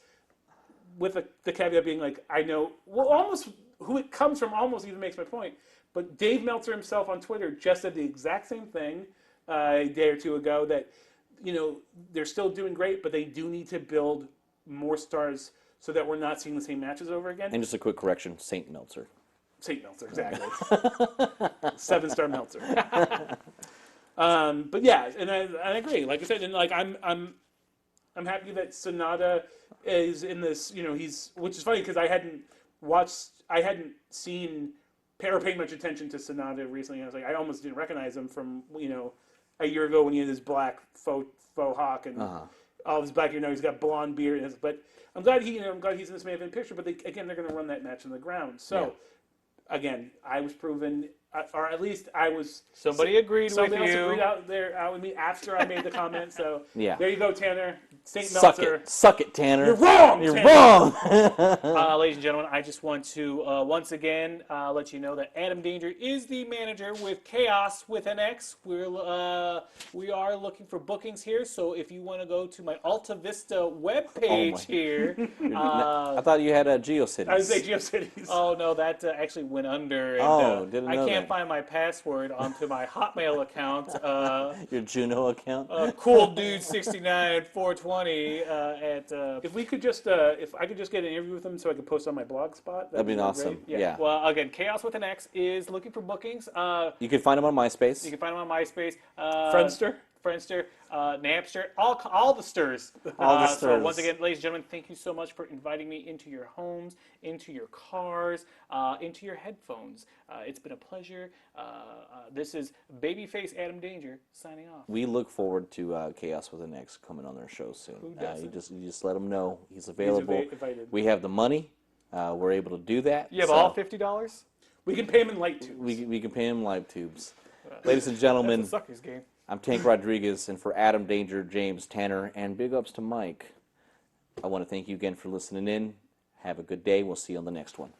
with the caveat being like, I know, well, almost who it comes from almost even makes my point. But Dave Meltzer himself on Twitter just said the exact same thing a day or two ago that, they're still doing great, but they do need to build more stars so that we're not seeing the same matches over again. And just a quick correction, Saint Meltzer. Saint Meltzer, exactly. 7-star Meltzer. But yeah, and I agree. Like I said, and like I'm happy that Sonata is in this. Which is funny because I hadn't seen or paid much attention to Sonata recently. I was like, I almost didn't recognize him from a year ago when he had his black faux hawk and all of his black hair. Now he's got blonde beard. But I'm glad he's in this main event picture. But they're going to run that match on the ground. So. Yeah. Again, I was proven, or at least I was. Somebody agreed with Somebody else you. agreed out with me after I made the comment. So Yeah. there you go, Tanner. Saint Suck Meltzer. it. Suck it, Tanner. You're wrong. You're Tanner. wrong. Ladies and gentlemen, I just want to once again let you know that Adam Danger is the manager with Xaos with an X. We are looking for bookings here, so if you want to go to my Alta Vista webpage here. I thought you had a GeoCities. I would say GeoCities. Oh no, that actually went under. And, didn't I know can't that. find my password onto my Hotmail account. Your Juno account. Cool dude 69 420 at. If we could just, if I could just get an interview with them, so I could post on my blog spot, That'd be really awesome. great. Yeah. Well, again, Xaos with an X is looking for bookings. You can find them on MySpace. You can find them on MySpace. Friendster. Napster, all the stirs. All the So stirs. once again, ladies and gentlemen, thank you so much for inviting me into your homes, into your cars, into your headphones. It's been a pleasure. This is Babyface Adam Danger signing off. We look forward to Xaos with an X coming on their show soon. Who doesn't? You just let him know he's available. invited. We have the money. We're able to do that. You have so all $50? We can pay him in light tubes. we can pay him live tubes. Ladies and gentlemen, That's a sucker's game. I'm Tank Rodriguez, and for Adam Danger, James, Tanner, and big ups to Mike, I want to thank you again for listening in. Have a good day. We'll see you on the next one.